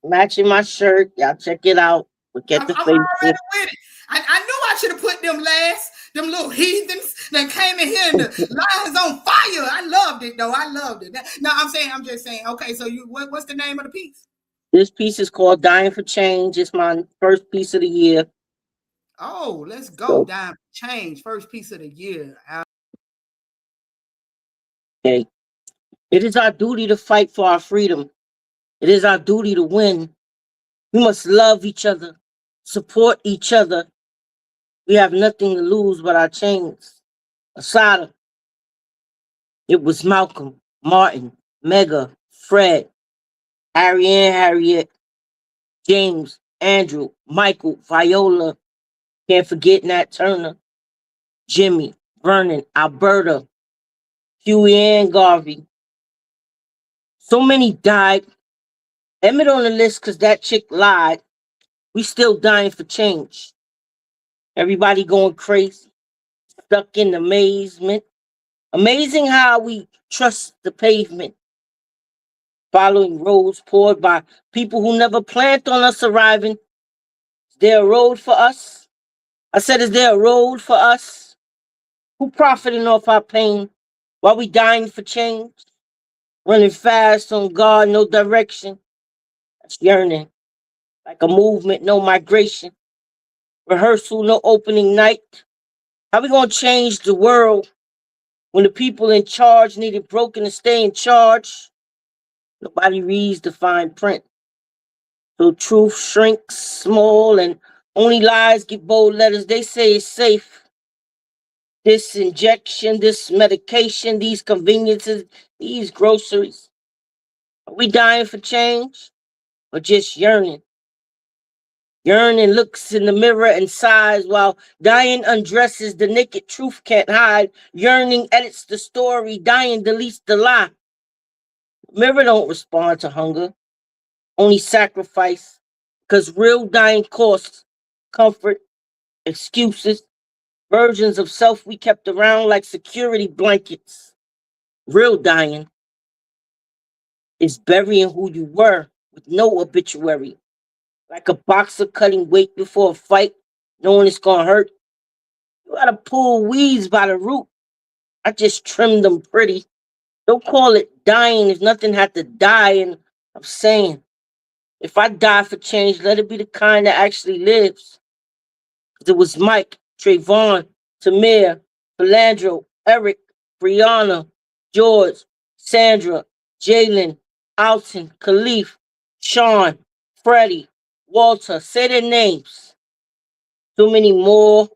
matching my shirt. Y'all check it out. Look at I'm the already faces. with it. I knew I should have put them last. Them little heathens that came in here and the lines on fire. I loved it though. I loved it. No, I'm just saying. Okay, so what's the name of the piece? This piece is called Dying for Change. It's my first piece of the year. Oh, let's go. So, Dying for Change, first piece of the year. okay. It is our duty to fight for our freedom. It is our duty to win. We must love each other, support each other. We have nothing to lose but our chains. Asada. It was Malcolm, Martin, Mega, Fred, Ariane, Harriet, James, Andrew, Michael, Viola. Can't forget Nat Turner, Jimmy, Vernon, Alberta, Huey and Garvey. So many died. Emmett on the list because that chick lied. We still dying for change. Everybody going crazy, stuck in amazement. Amazing how we trust the pavement. Following roads poured by people who never planned on us arriving. Is there a road for us? I said, is there a road for us? Who profiting off our pain while we dying for change? Running fast on God, no direction. That's yearning. Like a movement, no migration. Rehearsal, no opening night. How we gonna change the world when the people in charge need it broken to stay in charge? Nobody reads the fine print. So truth shrinks small and only lies get bold letters. They say it's safe. This injection, this medication, these conveniences, these groceries. Are we dying for change or just yearning? Yearning looks in the mirror and sighs while dying undresses the naked truth can't hide. Yearning edits the story, dying deletes the lie. Mirror don't respond to hunger, only sacrifice, because real dying costs comfort, excuses, versions of self we kept around like security blankets. Real dying is burying who you were with no obituary. Like a boxer cutting weight before a fight, knowing it's gonna hurt. You gotta pull weeds by the root. I just trimmed them pretty. Don't call it dying if nothing had to die. And I'm saying, if I die for change, let it be the kind that actually lives. 'Cause it was Mike, Trayvon, Tamir, Philandro, Eric, Brianna, George, Sandra, Jalen, Alton, Khalif, Sean, Freddie, Walter. Say their names. Too many more,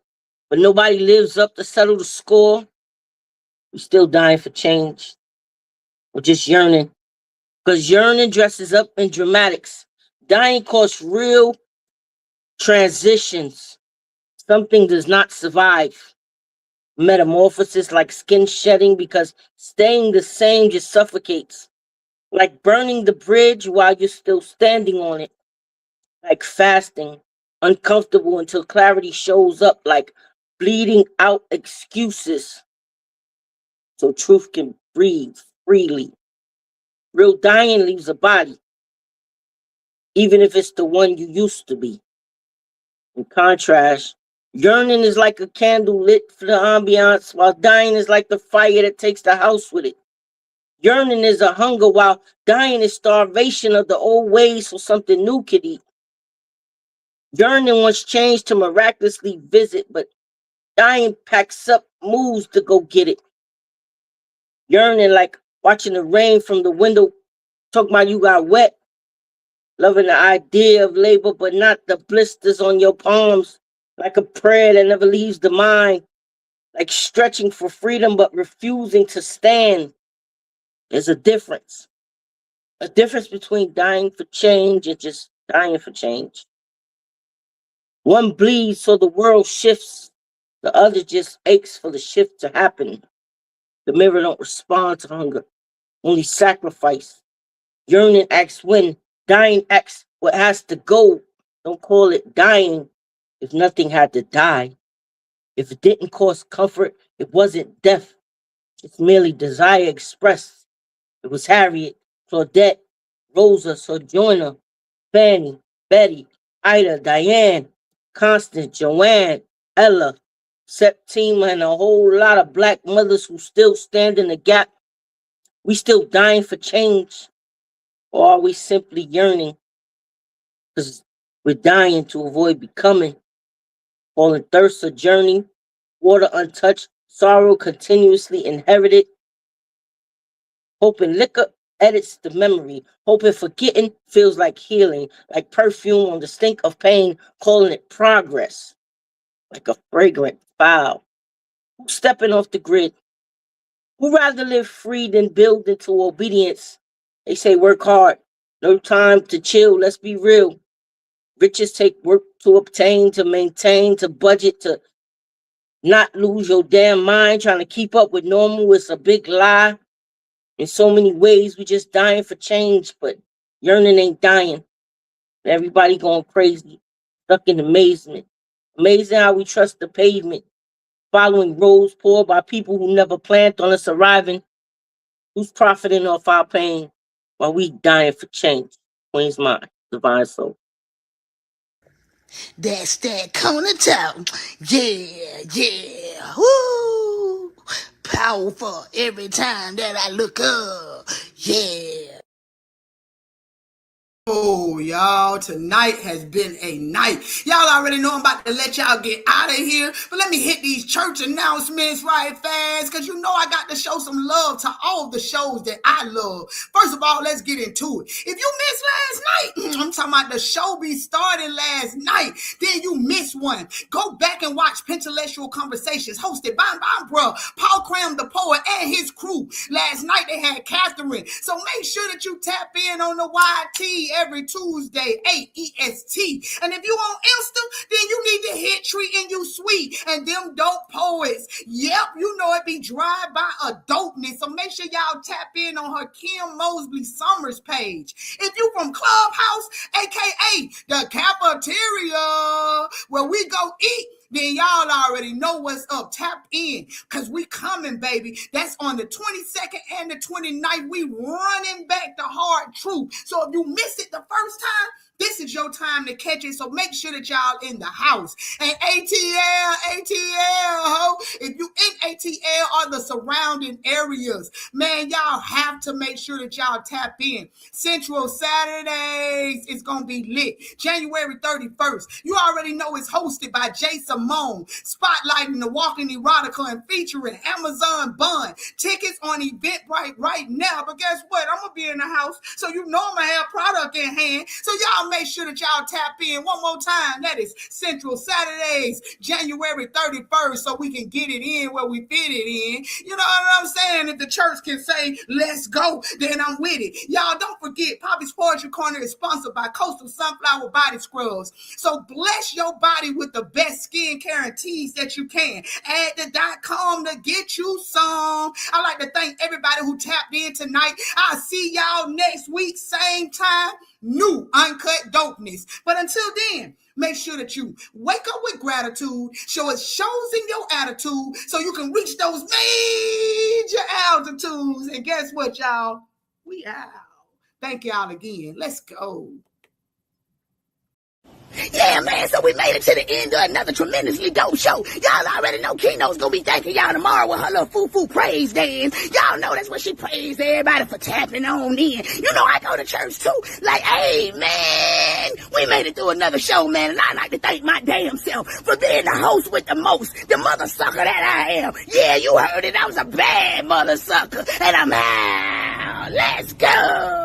but nobody lives up to settle the score. We still dying for change. We're just yearning. Because yearning dresses up in dramatics. Dying costs real transitions. Something does not survive. Metamorphosis like skin shedding because staying the same just suffocates. Like burning the bridge while you're still standing on it. Like fasting, uncomfortable until clarity shows up, like bleeding out excuses so truth can breathe freely. Real dying leaves a body, even if it's the one you used to be. In contrast, yearning is like a candle lit for the ambiance, while dying is like the fire that takes the house with it. Yearning is a hunger, while dying is starvation of the old ways so something new could eat. Yearning wants change to miraculously visit, but dying packs up moves to go get it. Yearning like watching the rain from the window. Talking about you got wet. Loving the idea of labor, but not the blisters on your palms. Like a prayer that never leaves the mind. Like stretching for freedom, but refusing to stand. There's a difference. A difference between dying for change and just dying for change. One bleeds so the world shifts. The other just aches for the shift to happen. The mirror don't respond to hunger, only sacrifice. Yearning acts when, dying acts what has to go. Don't call it dying if nothing had to die. If it didn't cause comfort, it wasn't death. It's merely desire expressed. It was Harriet, Claudette, Rosa, Sojourner, Fanny, Betty, Ida, Diane, Constance, Joanne, Ella, Septima, and a whole lot of black mothers who still stand in the gap. We still dying for change, or are we simply yearning? Because we're dying to avoid becoming. Falling thirst a journey, water untouched, sorrow continuously inherited. Hoping liquor edits the memory. Hoping forgetting feels like healing, like perfume on the stink of pain, calling it progress. Like a fragrant foul. Who's stepping off the grid? Who rather live free than build into obedience? They say work hard, no time to chill, let's be real. Riches take work to obtain, to maintain, to budget, to not lose your damn mind. Trying to keep up with normal is a big lie. In so many ways, we just dying for change, but yearning ain't dying. Everybody going crazy, stuck in amazement. Amazing how we trust the pavement, following roads poured by people who never planned on us arriving. Who's profiting off our pain while we dying for change? Queen's Mind, Divine Soul. That's that corner talk. Yeah, yeah. Woo! Powerful every time that I look up. Yeah. Oh, y'all, tonight has been a night. Y'all already know I'm about to let y'all get out of here, but let me hit these church announcements right fast, because you know I got to show some love to all the shows that I love. First of all, let's get into it. If you missed last night, I'm talking about the show be starting last night, then you missed one. Go back and watch Pentelectual Conversations hosted by my bro, Paul Cram the Poet, and his crew. Last night they had Catherine, so make sure that you tap in on the YT every Tuesday, 8 EST. And if you on Insta, then you need to hit Treating You Sweet and them dope poets. Yep, you know it be Drive by a Dopeness. So make sure y'all tap in on her Kim Mosley Summers page. If you from Clubhouse, aka the cafeteria, where we go eat, then y'all already know what's up. Tap in, because we coming, baby. That's on the 22nd and the 29th. We running back the hard truth. So if you missed it the first time, this is your time to catch it. So make sure that y'all in the house. And ATL, ho. If you in ATL or the surrounding areas, man, y'all have to make sure that y'all tap in. Central Saturdays is going to be lit. January 31st. You already know it's hosted by Jay Simone, spotlighting the walking erotica and featuring Amazon Bun. Tickets on Eventbrite right now. But guess what? I'm going to be in the house, so you know I'm going to have product in hand. So y'all make sure that y'all tap in one more time. That is Central Saturdays, January 31st, so we can get it in where we fit it in. You know what I'm saying? If the church can say, let's go, then I'm with it. Y'all don't forget, Poppy's Poetry Corner is sponsored by Coastal Sunflower Body Scrubs. So bless your body with the best skincare and teas that you can. Add the .com to get you some. I like to thank everybody who tapped in tonight. I'll see y'all next week, same time. New Uncut Dopeness. But until then, make sure that you wake up with gratitude, show it shows in your attitude, so you can reach those major altitudes. And guess what, y'all? We out. Thank y'all again. Let's go. Yeah, man, so we made it to the end of another tremendously dope show. Y'all already know Key-notez gonna be thanking y'all tomorrow with her little foo-foo praise dance. Y'all know that's what she praised everybody for tapping on in. You know, I go to church too. Like, hey, man, we made it through another show, man, and I like to thank my damn self for being the host with the most, the mother sucker that I am. Yeah, you heard it. I was a bad mother sucker, and I'm out. Let's go.